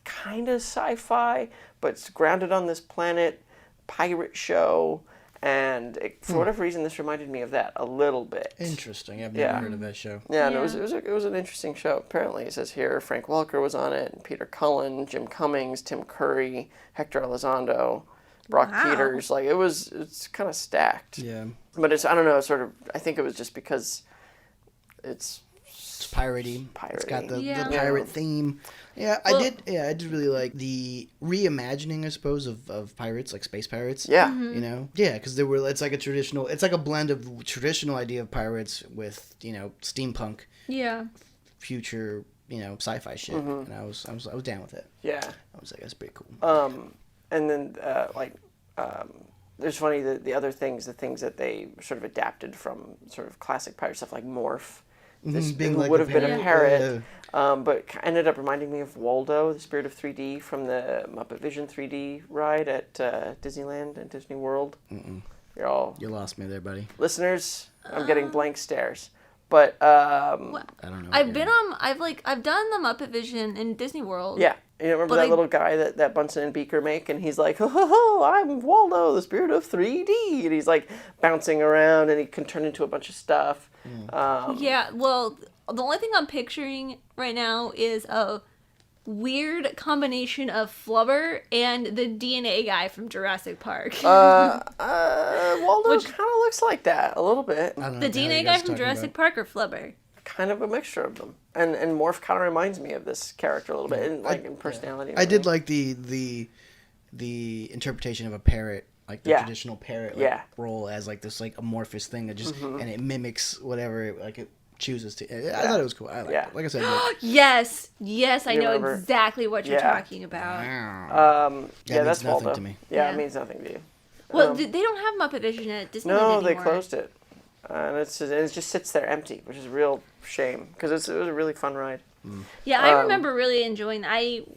kind of sci-fi, but it's grounded on this planet pirate show. And for whatever reason, this reminded me of that a little bit. Interesting. I've never heard of that show. Yeah, and Yeah. it was an interesting show. Apparently, it says here Frank Welker was on it, and Peter Cullen, Jim Cummings, Tim Curry, Hector Elizondo, Brock Wow. Peters. Like it's kind of stacked. Yeah. But I don't know. I think it was just because it's It's piratey. It's got the Yeah. pirate theme. Yeah, Well- I did really like the reimagining, I suppose, of pirates, like space pirates. Yeah. Yeah, because it's like a blend of traditional idea of pirates with, steampunk Yeah. future, sci-fi shit. And I was down with it. Yeah. I was like, that's pretty cool. And then there's funny the other things, the things that they sort of adapted from sort of classic pirate stuff like Morph. This Being who like would a have been a parrot. parrot, but ended up reminding me of Waldo, the Spirit of 3D from the Muppet Vision 3D ride at Disneyland and Disney World. You're all You lost me there, buddy. listeners. I'm getting blank stares, but I don't know. I've done the Muppet Vision in Disney World. yeah. You remember But that little guy that Bunsen and Beaker make, and he's like, "Oh, I'm Waldo, the Spirit of 3D," and he's like bouncing around, and he can turn into a bunch of stuff. Yeah, well, the only thing I'm picturing right now is weird combination of Flubber and the DNA guy from Jurassic Park. Waldo kind of looks like that a little bit. I don't know The what hell DNA you guy guys from talking Jurassic about. Park or Flubber? Kind of a mixture of them, and Morph kind of reminds me of this character a little bit, in personality. and I did everything. like the interpretation of a parrot, like the traditional parrot role as like this like amorphous thing that just and it mimics whatever it chooses to. I thought it was cool. I liked it. Like I said, Yes, I You know remember? exactly what you're Yeah. talking about. that means that's nothing Waldo. to me. Yeah, Yeah. it means nothing to you. Well, they don't have Muppet Vision at Disneyland No, anymore. they closed it, and it just sits there empty, which is a real shame because it was a really fun ride. Yeah, I remember really enjoying.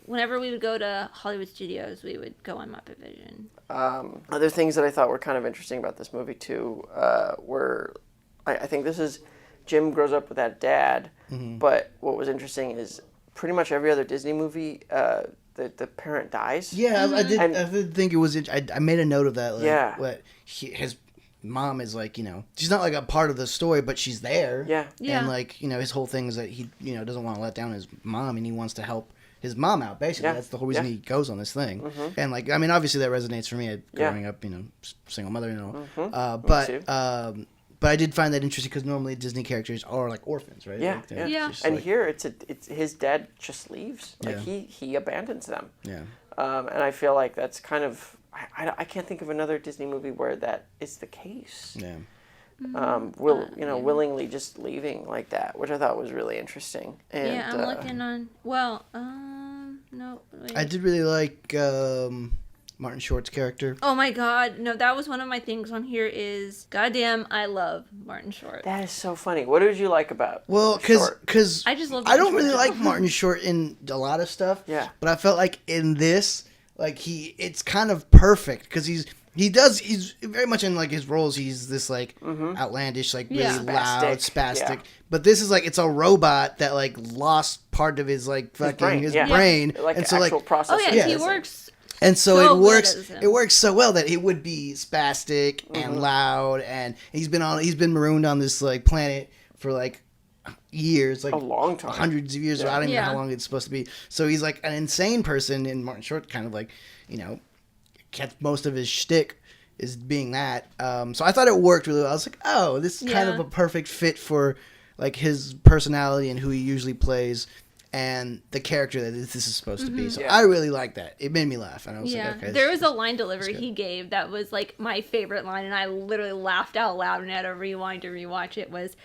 Whenever we would go to Hollywood Studios, we would go on Muppet Vision. Other things that I thought were kind of interesting about this movie too were, I think this is Jim grows up with that dad, but what was interesting is pretty much every other Disney movie, the parent dies. Yeah, I did. And- I did think it was. I made a note of that. Like, Yeah. his mom is like, she's not like a part of the story, but she's there. Yeah. Yeah. And like, his whole thing is that he, doesn't want to let down his mom, and he wants to help his mom out. Basically, Yeah. that's the whole reason Yeah. he goes on this thing. And like, I mean, obviously that resonates for me growing up. Single mother, too. But I did find that interesting because normally Disney characters are like orphans, right? Yeah, Like, they're Yeah. just, And like- here it's his dad just leaves. Like Yeah. he abandons them. yeah. And I feel like that's kind of I can't think of another Disney movie where that is the case. Yeah. Willingly just leaving like that, which I thought was really interesting. And, Yeah, I'm looking on. Well, no. Wait. I did really like Martin Short's character. Oh my God, no! That was one of my things on here. Is goddamn, I love Martin Short. That is so funny. What did you like about? Well, Short? because I just love I don't Martin really Short. like Martin Short in a lot of stuff. Yeah. But I felt like in this, like it's kind of perfect because he's very much in like his roles. He's this like outlandish, like really Yeah. loud, spastic. Yeah. But this is like it's a robot that like lost part of his like fucking his yeah. brain, Like and an so actual like process. Oh yeah, Yeah. he works. and so So it good works. as him. It works so well that it would be spastic and loud, and he's been marooned on this like planet for like years, like A long time. hundreds of years. I don't even know Yeah. how long it's supposed to be. So he's like an insane person, and Martin Short kind of like gets most of his shtick is being that. So I thought it worked really well. I was like, oh, this is kind Yeah. of a perfect fit for like his personality and who he usually plays. And the character that this is supposed to be. So Yeah. I really liked that. It made me laugh. And I was Yeah, like, okay. there this- was a line delivery good. he gave that was like my favorite line, and I literally laughed out loud and had to rewind to rewatch it. Was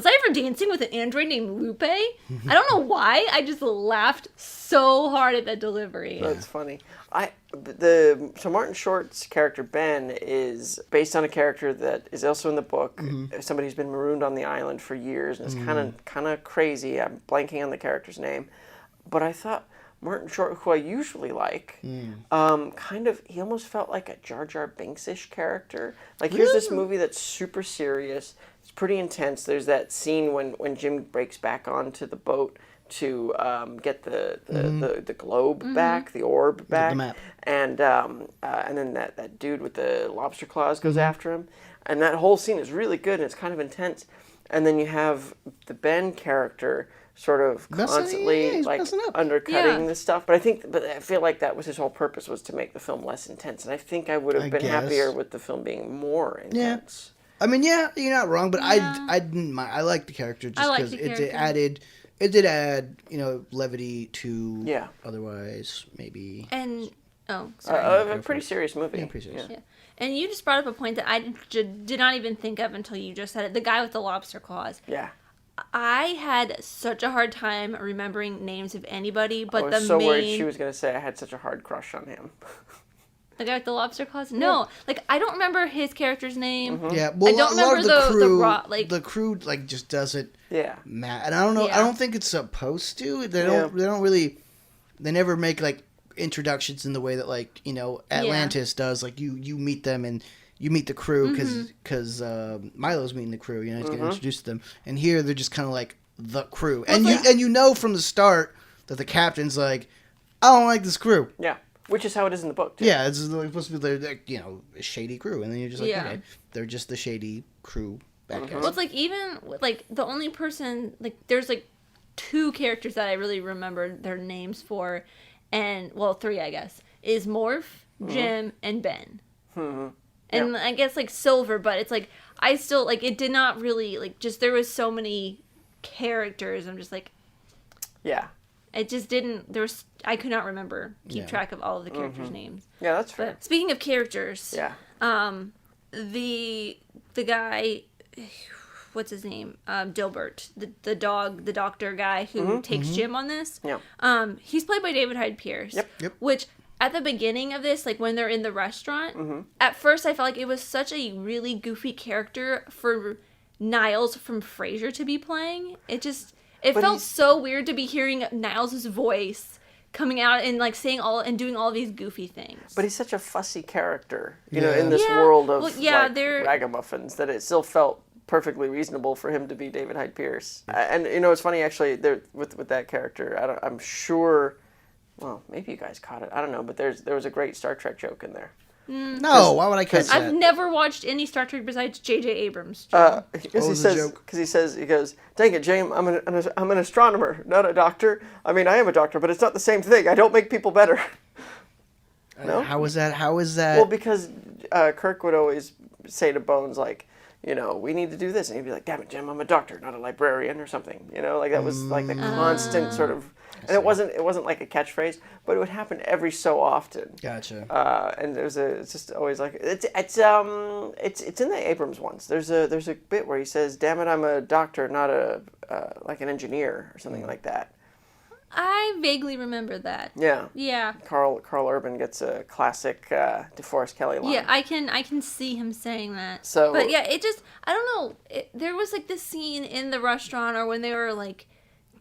I ever dancing with an android named Lupe? I don't know why. I just laughed so hard at that delivery. That's funny. So Martin Short's character Ben is based on a character that is also in the book. Somebody who's been marooned on the island for years and is kind of crazy. I'm blanking on the character's name, but I thought Martin Short, who I usually like, he almost felt like a Jar Jar Binks-ish character. Like here's this movie that's super serious. It's pretty intense. There's that scene when Jim breaks back onto the boat to get the globe back, the orb back, the map. and then that dude with the lobster claws goes after him, and that whole scene is really good and it's kind of intense. And then you have the Ben character sort of constantly he's like messing up. undercutting Yeah. this stuff, but I feel like that was his whole purpose, was to make the film less intense, and I think I would have I been guess. happier with the film being more intense. I mean, yeah, you're not wrong, but Yeah. I didn't mind. I liked the character just liked because the it character. did add levity to Yeah. otherwise maybe. And sorry. A pretty serious movie. Yeah, pretty serious. Yeah. And you just brought up a point that I did not even think of until you just said it. The guy with the lobster claws. Yeah. I had such a hard time remembering names of anybody, but I was the so main worried she was going to say I had such a hard crush on him. the guy with the lobster claws. No, like I don't remember his character's name. Yeah, well, I don't a lot of remember the the crew, raw- like- the crew, like just does it. Yeah. And I don't know. Yeah. I don't think it's supposed to. They Yeah. don't. They don't really. They never make like introductions in the way that like Atlantis does. Like you meet them and you meet the crew because Milo's meeting the crew. He's getting introduced to them. And here they're just kind of like the crew, and you know from the start that the captain's like, I don't like this crew. Yeah. Which is how it is in the book, too. Yeah, it's like supposed to be like a shady crew, and then you're just like, Yeah. okay, they're just the shady crew bad guys. Well, it's like even like the only person like there's like two characters that I really remember their names for, and well, three I guess, is Morph, Jim, and Ben. And I guess like Silver, but it's like I still like it did not really like just there was so many characters. I'm just like, yeah, it just didn't. I could not keep track of all of the characters' names. Yeah, that's fair. But speaking of characters, Yeah. The guy, what's his name? Dilbert, the doctor guy who takes Jim on this. Yeah. He's played by David Hyde Pierce. Yep. Which at the beginning of this, like when they're in the restaurant, at first I felt like it was such a really goofy character for Niles from Frasier to be playing. It felt so weird to be hearing Niles' voice coming out and like saying and doing all these goofy things. But he's such a fussy character, you know, in this world of ragamuffins, that it still felt perfectly reasonable for him to be David Hyde Pierce. And you know, it's funny actually with that character. I'm sure. Well, maybe you guys caught it. I don't know, but there was a great Star Trek joke in there. No, why would I catch that? I've never watched any Star Trek besides J.J. Abrams. Because he goes, dang it, James, I'm an astronomer, not a doctor. I mean, I am a doctor, but it's not the same thing. I don't make people better. No? How is that? Well, because Kirk would always say to Bones, like, you know, we need to do this. And he'd be like, damn it, Jim, I'm a doctor, not a librarian or something. You know, like that was like the constant sort of... And it wasn't like a catchphrase, but it would happen every so often. Gotcha. And it's just always like it's in the Abrams ones. There's a bit where he says, "Damn it, I'm a doctor, not a like an engineer or something like that." I vaguely remember that. Yeah. Yeah. Carl Urban gets a classic DeForest Kelley line. Yeah, I can see him saying that. So, but yeah, it just I don't know. There was like this scene in the restaurant or when they were like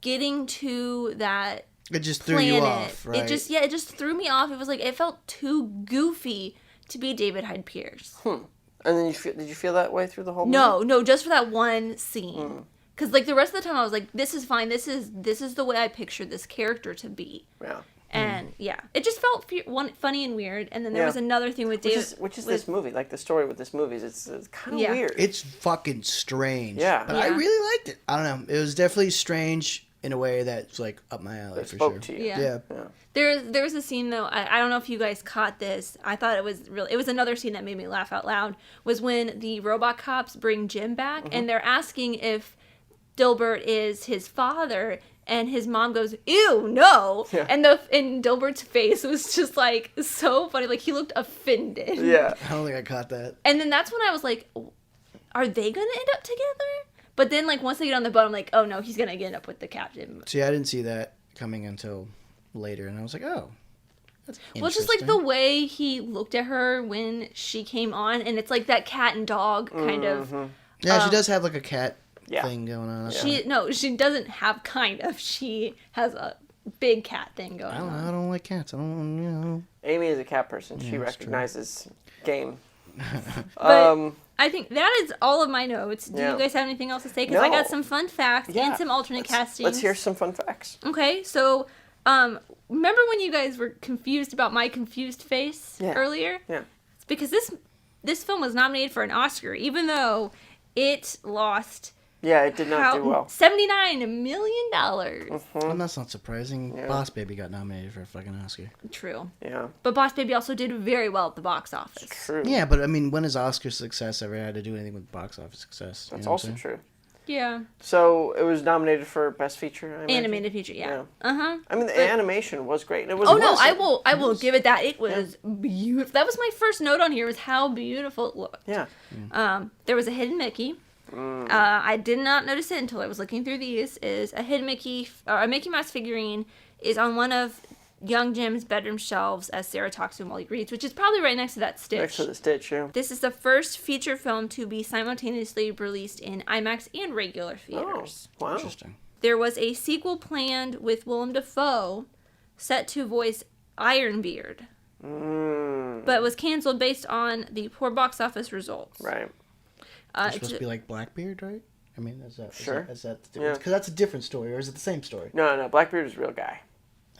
getting to that it just planet. Threw you off, right? It just threw me off. It was like it felt too goofy to be David Hyde Pierce. And then did you feel that way through the whole movie? No, just for that one scene. Because like the rest of the time I was like, this is fine. This is the way I pictured this character to be. Yeah. And it just felt funny and weird. And then there was another thing with David, which is this movie. Like the story with this movie is it's kind of weird. It's fucking strange. Yeah. But I really liked it. I don't know. It was definitely strange in a way that's like up my alley it for spoke sure. To you. Yeah. There was a scene though. I don't know if you guys caught this. I thought it was real. It was another scene that made me laugh out loud. Was when the robot cops bring Jim back and they're asking if Dilbert is his father, and his mom goes, "Ew, no!" Yeah. And Dilbert's face was just like so funny. Like he looked offended. Yeah. I don't think I caught that. And then that's when I was like, "Are they gonna end up together?" But then like once they get on the boat, I'm like, "Oh no, he's gonna end up with the captain." See, I didn't see that coming until later, and I was like, "Oh, that's interesting." Well, just like the way he looked at her when she came on, and it's like that cat and dog kind of. Yeah, she does have like a cat. Yeah. Thing going on. She doesn't have kind of. She has a big cat thing going on. I don't like cats. I don't, you know. Amy is a cat person. She recognizes game. But I think that is all of my notes. Do Yeah. you guys have anything else to say? Because I got some fun facts and some alternate castings. Let's hear some fun facts. Okay, so remember when you guys were confused about my confused face earlier? Yeah. It's because this film was nominated for an Oscar, even though it lost. Yeah, it did not do well. $79 million. Well, that's not surprising. Yeah. Boss Baby got nominated for a fucking Oscar. True. Yeah. But Boss Baby also did very well at the box office. True. Yeah, but I mean, when has Oscar success ever had to do anything with box office success? That's also true. Yeah. So it was nominated for Best Feature. I Animated feature, yeah. I mean, the animation was great. It was. I will give it that. It was beautiful. That was my first note on here. Was how beautiful it looked. Yeah. There was a hidden Mickey. I did not notice it until I was looking through these. Is a hidden Mickey or a Mickey Mouse figurine is on one of young Jim's bedroom shelves as Sarah talks to him while he reads, which is probably right next to that Stitch. Next to the Stitch, yeah. This is the first feature film to be simultaneously released in IMAX and regular theaters. Oh, wow. Interesting. There was a sequel planned with Willem Dafoe set to voice Ironbeard, but was canceled based on the poor box office results. Right. It's supposed to be like Blackbeard, right? I mean, is that sure? Is that the difference? Because that's a different story, or is it the same story? No. Blackbeard is a real guy.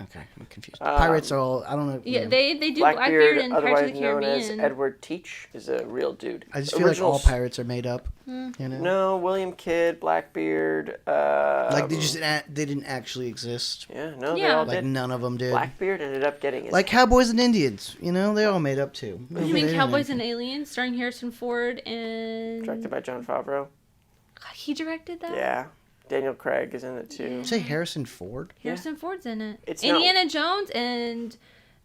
Okay, I'm confused. Pirates are all, I don't know. Yeah, you know. they do Blackbeard and Pirates otherwise of the known as Caribbean. Edward Teach, is a real dude. I just feel like all pirates are made up. You know? No, William Kidd, Blackbeard. Like they didn't actually exist. Yeah, no, they Yeah. all Like did. none of them did. Blackbeard ended up getting his Like Cowboys and Indians, you know, they all made up too. You mean Cowboys and Aliens, starring Harrison Ford and... directed by Jon Favreau. God, he directed that? Yeah, Daniel Craig is in it too. Did you say Harrison Ford? Harrison Ford's in it. It's Indiana Jones and...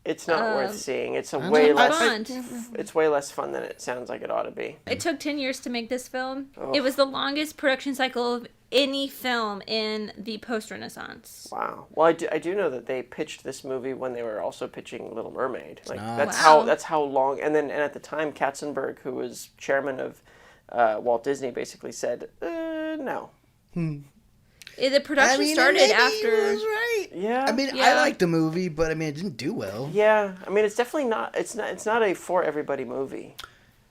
It's not worth seeing. It's a I'm way not- less. Bond. It's way less fun than it sounds like it ought to be. It took 10 years to make this film. Oh. It was the longest production cycle of any film in the post-Renaissance. Wow. Well, I do know that they pitched this movie when they were also pitching Little Mermaid. Like nice. that's how long. And at the time, Katzenberg, who was chairman of Walt Disney, basically said no. The production started maybe after... he was right. Yeah. I mean, Yeah. I liked the movie, but I mean, it didn't do well. Yeah. I mean, it's definitely not. It's not a for everybody movie.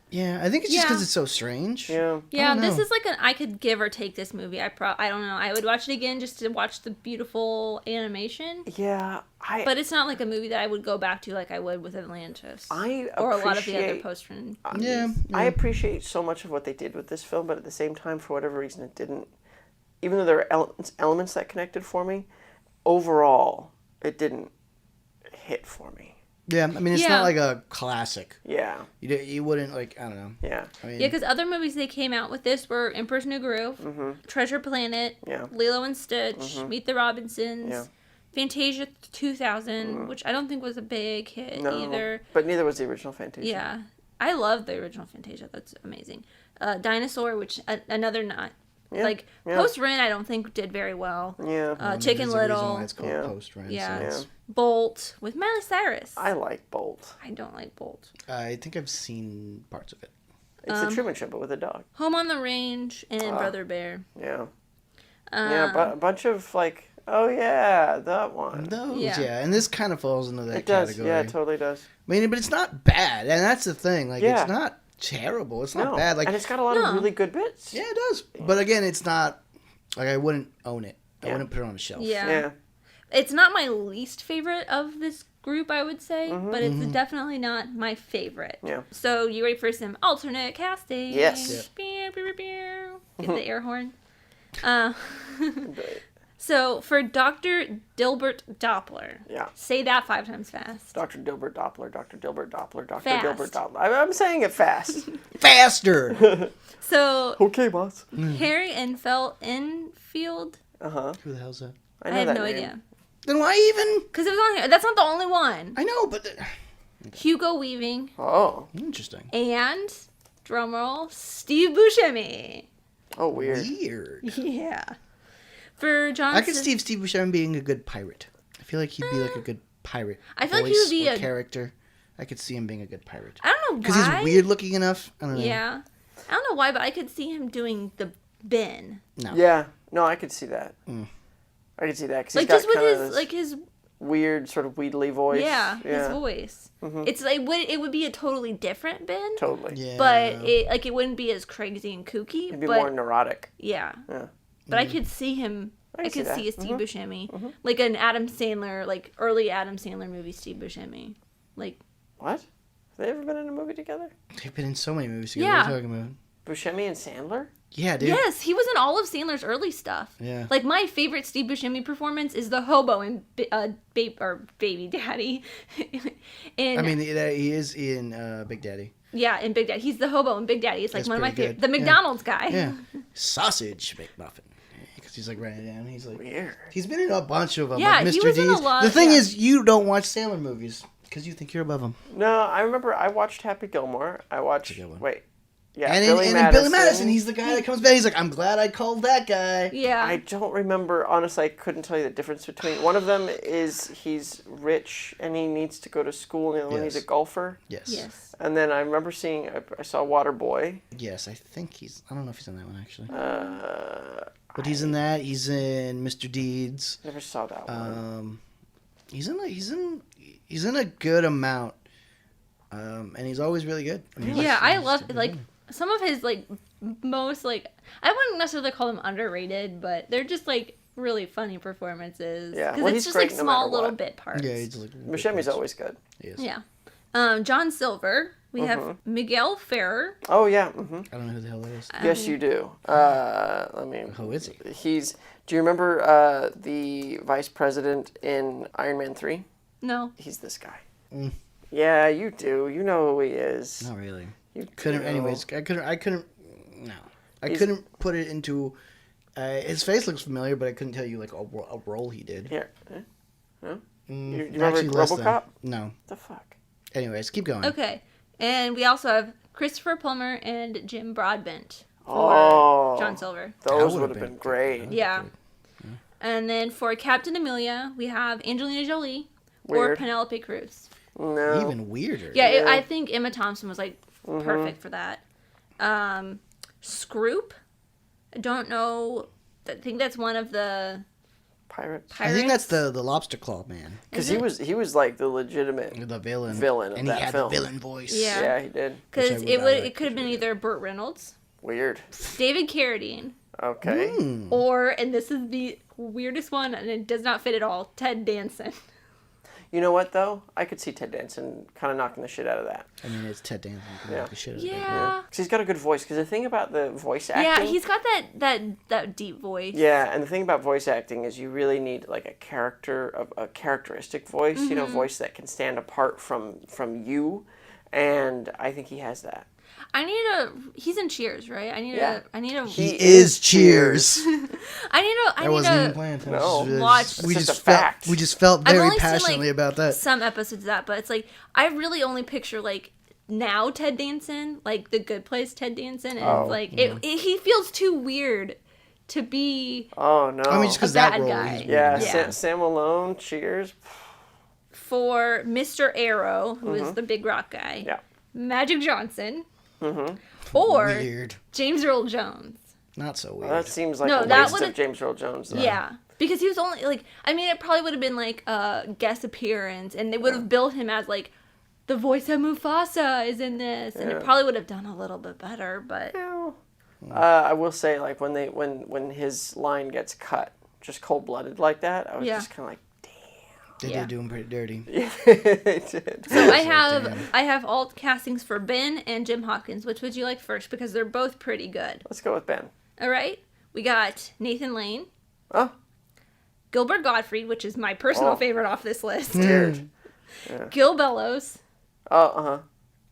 Yeah, I think it's just Yeah. because it's so strange. Yeah. Yeah, don't this know. is like I could give or take this movie. I don't know. I would watch it again just to watch the beautiful animation. Yeah. But it's not like a movie that I would go back to like I would with Atlantis. I or a lot of the other appreciate- post-run. Yeah. I appreciate so much of what they did with this film, but at the same time, for whatever reason, it didn't. Even though there are elements that connected for me, overall, it didn't hit for me. Yeah, I mean, it's Yeah. not like a classic. Yeah, You wouldn't, like, I don't know. yeah, I mean, Yeah, because other movies they came out with this were Emperor's New Groove, Treasure Planet, Yeah. Lilo and Stitch, Meet the Robinsons, Yeah. Fantasia 2000, which I don't think was a big hit no, either. but neither was the original Fantasia. Yeah, I love the original Fantasia. That's amazing. Dinosaur, which another not. Yeah, Like yeah. Post Ren, I don't think did very well. Yeah, Chicken there's a reason Little, why it's called Yeah. Post-Run. Yeah. So it's- Bolt with Miley Cyrus. I like Bolt. I don't like Bolt. I think I've seen parts of it. It's the Truman Show, but with a dog. Home on the Range and Brother Bear. Yeah, yeah, but a bunch of like, oh yeah, that one. Those, Yeah. yeah. And this kind of falls into that It does. category. Yeah, it totally does. I mean, but it's not bad, and that's the thing. Like, Yeah. it's not terrible. It's not No, bad. Like, and it's got a lot No. of really good bits. yeah, it does. But again, it's not like I wouldn't own it. I Yeah. wouldn't put it on a shelf. Yeah. Yeah. It's not my least favorite of this group, I would say, but it's definitely not my favorite. Yeah. So you ready for some alternate casting? Yes. Pew, pew, pew, pew. Get the air horn. So for Dr. Dilbert Doppler, Yeah. say that 5 times fast. Dr. Dilbert Doppler, Dr. Dilbert Doppler, Dr. Fast. Dilbert Doppler. I'm saying it fast. Faster! So Okay, boss. Harry Enfield. Who the hell's that? I know have that no name. idea Then why even? because it was on here. That's not the only one. I know, but Hugo Weaving Oh. interesting. and drumroll Steve Buscemi. Oh, weird. Weird. Yeah. For Johnson, I could see Steve Buscemi being a good pirate. I feel like he'd be like a good pirate. I feel like he would be or a- character. I could see him being a good pirate. I don't know Because why. he's weird looking enough. I don't know. Yeah. I don't know why, but I could see him doing the Ben. No. Yeah. No, I could see that. I could see that because Like he's got just with kind of his this like his weird sort of wheedly voice. his voice. It's like it would be a totally different Ben. Totally. Yeah. But it wouldn't be as crazy and kooky. It'd be but more neurotic. yeah. Yeah. But I could see him. I can see could that. see a Steve Buscemi, like an Adam Sandler, like early Adam Sandler movie. Steve Buscemi, like What? Have they ever been in a movie together? They've been in so many movies together. Yeah. What are you talking about? Buscemi and Sandler? Yeah, dude. yes, he was in all of Sandler's early stuff. Yeah. Like my favorite Steve Buscemi performance is the hobo in Baby Daddy. I mean, he is in Big Daddy. yeah, in Big Daddy, he's the hobo in Big Daddy. It's like That's one of my pretty favorite. good. The McDonald's guy. Yeah. Sausage McMuffin. Because he's like writing it down. He's like, Weird. he's been in a bunch of them. Yeah, like he Mr. was in a D's. lot- The thing yeah. is, you don't watch Sandler movies because you think you're above them. No, I remember I watched Happy Gilmore. I watched. good one. Wait. Yeah, And Billy in Madison. Billy Madison, he's the guy that comes back. He's like, I'm glad I called that guy. Yeah. I don't remember. Honestly, I couldn't tell you the difference between. One of them is he's rich and he needs to go to school, and the other one he's a Yes. golfer. Yes. Yes. And then I remember I saw Waterboy. Yes, I think he's. I don't know if he's in that one actually. But he's in that. He's in Mr. Deeds. Never saw that one. He's in a good amount. And he's always really good. I mean, Yeah, he's- I he's love really like good. some of his like most like I wouldn't necessarily call them underrated, but they're just like really funny performances. Yeah. Because Well, it's he's just like great no small matter little what. bit parts. Yeah, he's like Buscemi's always good. Yes. Yeah. John Silver. We have Miguel Ferrer. Oh, yeah. I don't know who the hell that is. Yes, you do. Let me... Who is he? Do you remember the vice president in Iron Man 3? No. He's this guy. Yeah, you do. You know who he is. Not really. You Couldn't. do. Anyways, I couldn't. No, I couldn't put it into. His face looks familiar, but I couldn't tell you like a role he did. Here. No? You remember Actually, less than. RoboCop? No. What the fuck? Anyways, keep going. Okay. And we also have Christopher Plummer and Jim Broadbent for John Silver. Those That would would've have been been great. Yeah. And then for Captain Amelia, we have Angelina Jolie or Weird. Penelope Cruz. No. Even weirder. Yeah, I think Emma Thompson was like perfect for that. Scroop. I don't know. I think that's one of the Pirates. I think that's the lobster claw man, Because he was like the legitimate the villain. villain of and that he had film. the villain voice. Yeah. Yeah, he did. because Which I would it could have been either Burt Reynolds, Weird. David Carradine, Okay. or, and this is the weirdest one, and it does not fit at all, Ted Danson. You know what though? I could see Ted Danson kind of knocking the shit out of that. I mean, it's Ted Danson. You can Yeah. knock the shit out of it. Yeah. Because he's got a good voice. Because the thing about the voice acting. Yeah, he's got that deep voice. Yeah, and the thing about voice acting is you really need like a characteristic voice, you know, voice that can stand apart from you, and I think he has that. He's in Cheers, right? Yeah. He is Cheers. I That wasn't even need to planned. No. watch. We It's just just a felt. fact. We just felt I've very only seen, passionately about that. some episodes of that, but it's like I really only picture like now Ted Danson, like the Good Place Ted Danson, and like he feels too weird to be Oh no. I mean, just because a that bad role. guy. He's yeah, Yeah. Sam Malone, Cheers. for Mr. Arrow, who is the big rock guy. Yeah. Magic Johnson. Or weird. James Earl Jones. Not so weird. Well, that seems like No, a that waste would've- of James Earl Jones. Though. Yeah. Because he was only like, I mean, it probably would have been like a guest appearance, and they would have built him as like the voice of Mufasa is in this, and it probably would have done a little bit better. But I will say, like when his line gets cut, just cold blooded like that, I was Yeah. just kind of like, They yeah. did do him pretty dirty. it did. so I have alt castings for Ben and Jim Hawkins. Which would you like first? Because they're both pretty good. Let's go with Ben. All right, we got Nathan Lane, Oh, Gilbert Gottfried, which is my personal Oh. favorite off this list. weird. Gil Bellows, Oh,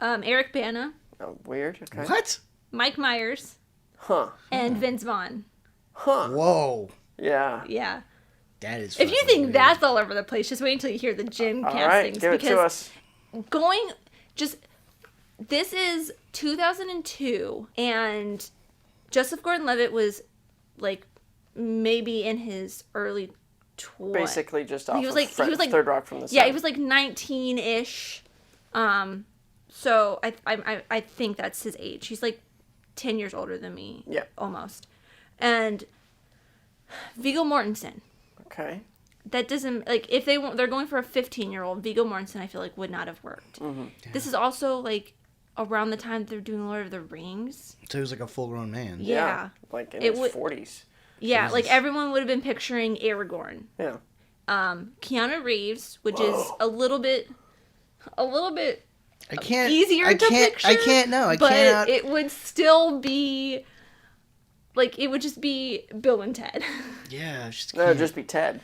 Eric Bana, oh, weird. Okay. What? Mike Myers, Huh. and Vince Vaughn. Whoa. Yeah. Yeah. That is. If you fucking think weird. that's all over the place, just wait until you hear the Jim All castings. right, give it because to us. this is 2002, and Joseph Gordon-Levitt was like maybe in his early 20s. Basically, just off he was of like Third Rock from the Sun. Yeah, he was like 19-ish. So I think that's his age. He's like 10 years older than me. Yeah. Almost. And Viggo Mortensen. Okay. That doesn't, like, if they're going for a 15-year-old, Viggo Mortensen, I feel like, would not have worked. Mm-hmm. This is also, like, around the time they're doing Lord of the Rings. So he was like a full-grown man. Yeah. Like in It his would- 40s. Yeah, like, everyone would have been picturing Aragorn. Yeah. Keanu Reeves, which is a little bit I can't. easier to picture. I can't. No, I but cannot. it would still be, like, it would just be Bill and Ted. Yeah, I just No, can't. it'd just be Ted.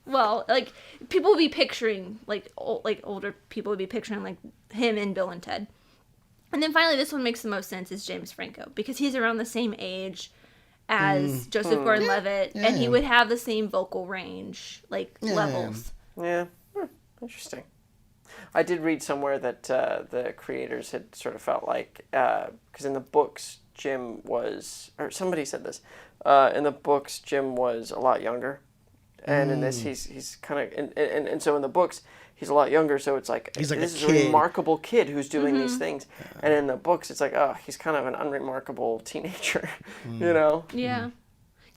Well, like, people would be picturing, like older people would be picturing, like, him and Bill and Ted. And then finally, this one makes the most sense, is James Franco. Because he's around the same age as Joseph Gordon-Levitt. Yeah. And he would have the same vocal range, like, levels. Yeah. Interesting. I did read somewhere that the creators had sort of felt like, because in the books, Jim was, or somebody said this, in the books, Jim was a lot younger. And in this, he's kind of, and so in the books, he's a lot younger, so it's like, He's like this a is a kid. remarkable kid who's doing these things. And in the books, it's like, oh, he's kind of an unremarkable teenager, you know? Yeah.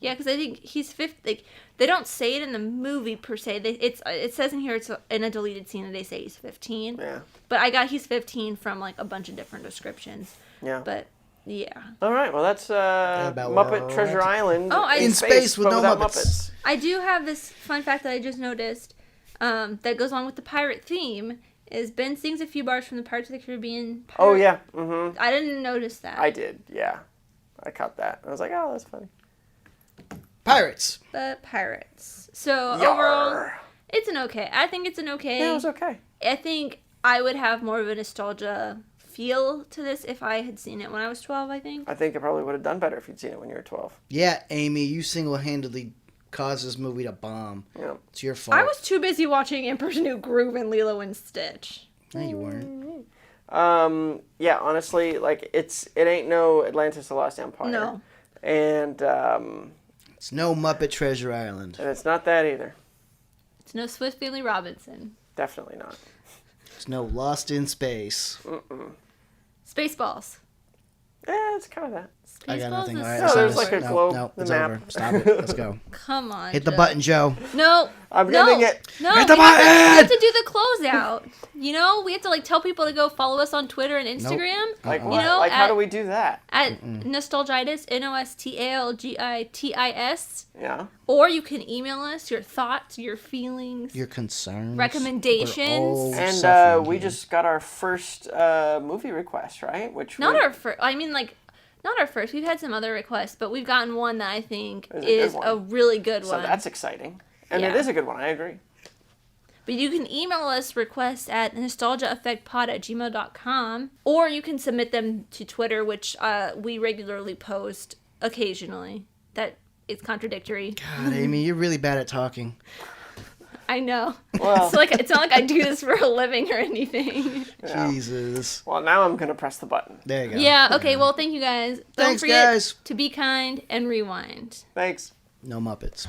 Yeah, because I think he's 50. Like, they don't say it in the movie per se. It says in here it's in a deleted scene that they say he's 15. Yeah. But I got he's 15 from like a bunch of different descriptions. Yeah. But yeah, All right, well, that's about Muppet where Treasure we're at. Island Oh, In space with but no without Muppets. I do have this fun fact that I just noticed that goes along with the pirate theme. Is Ben sings a few bars from the Pirates of the Caribbean. Oh, yeah. Mm-hmm. I didn't notice that. I did, yeah. I caught that. I was like, oh, that's funny. Pirates. But pirates. So Yar. overall, it's an okay. I think it's an okay. Yeah, it was okay. I think I would have more of a nostalgia feel to this if I had seen it when I was 12, I think. I think it probably would have done better if you'd seen it when you were 12. Yeah, Amy, you single-handedly caused this movie to bomb. Yeah. It's your fault. I was too busy watching Emperor's New Groove and Lilo and Stitch. No, you weren't. Yeah, honestly, like, it ain't no Atlantis the Lost Empire. No. And It's no Muppet Treasure Island. it's not that either. It's no Swiss Family Robinson. Definitely not. It's no Lost in Space. Spaceballs. Yeah, it's kind of that. I got nothing. All right, No, let's there's end like this. a globe, No, the it's map. over. Stop it. Let's go. Come on. Hit the Joe. button, Joe. No. I'm no, getting it. No. Hit the we have button! to do the closeout. You know, we have to like tell people to go follow us on Twitter and Instagram. Like, Uh-uh. what? You know, Like, how at- do we do that? At Nostalgitis, NOSTALGITIS. Yeah. Or you can email us your thoughts, your feelings. Your concerns. Recommendations. We're all And suffering we here. just got our first movie request, right? Which Not would- our first. I mean, like, not our first. We've had some other requests, but we've gotten one that I think Is a is good a one. really good So one. that's exciting. And it Yeah. is a good one, I agree. But you can email us requests at nostalgiaeffectpod@gmail.com, or you can submit them to Twitter, which we regularly post occasionally. That is contradictory. God, Amy, you're really bad at talking. I know. Well- It's not like I do this for a living or anything. Yeah. Jesus. Well, now I'm going to press the button. There you go. Yeah, okay, well, thank you guys. Don't Thanks, forget guys. to be kind and rewind. Thanks. No Muppets.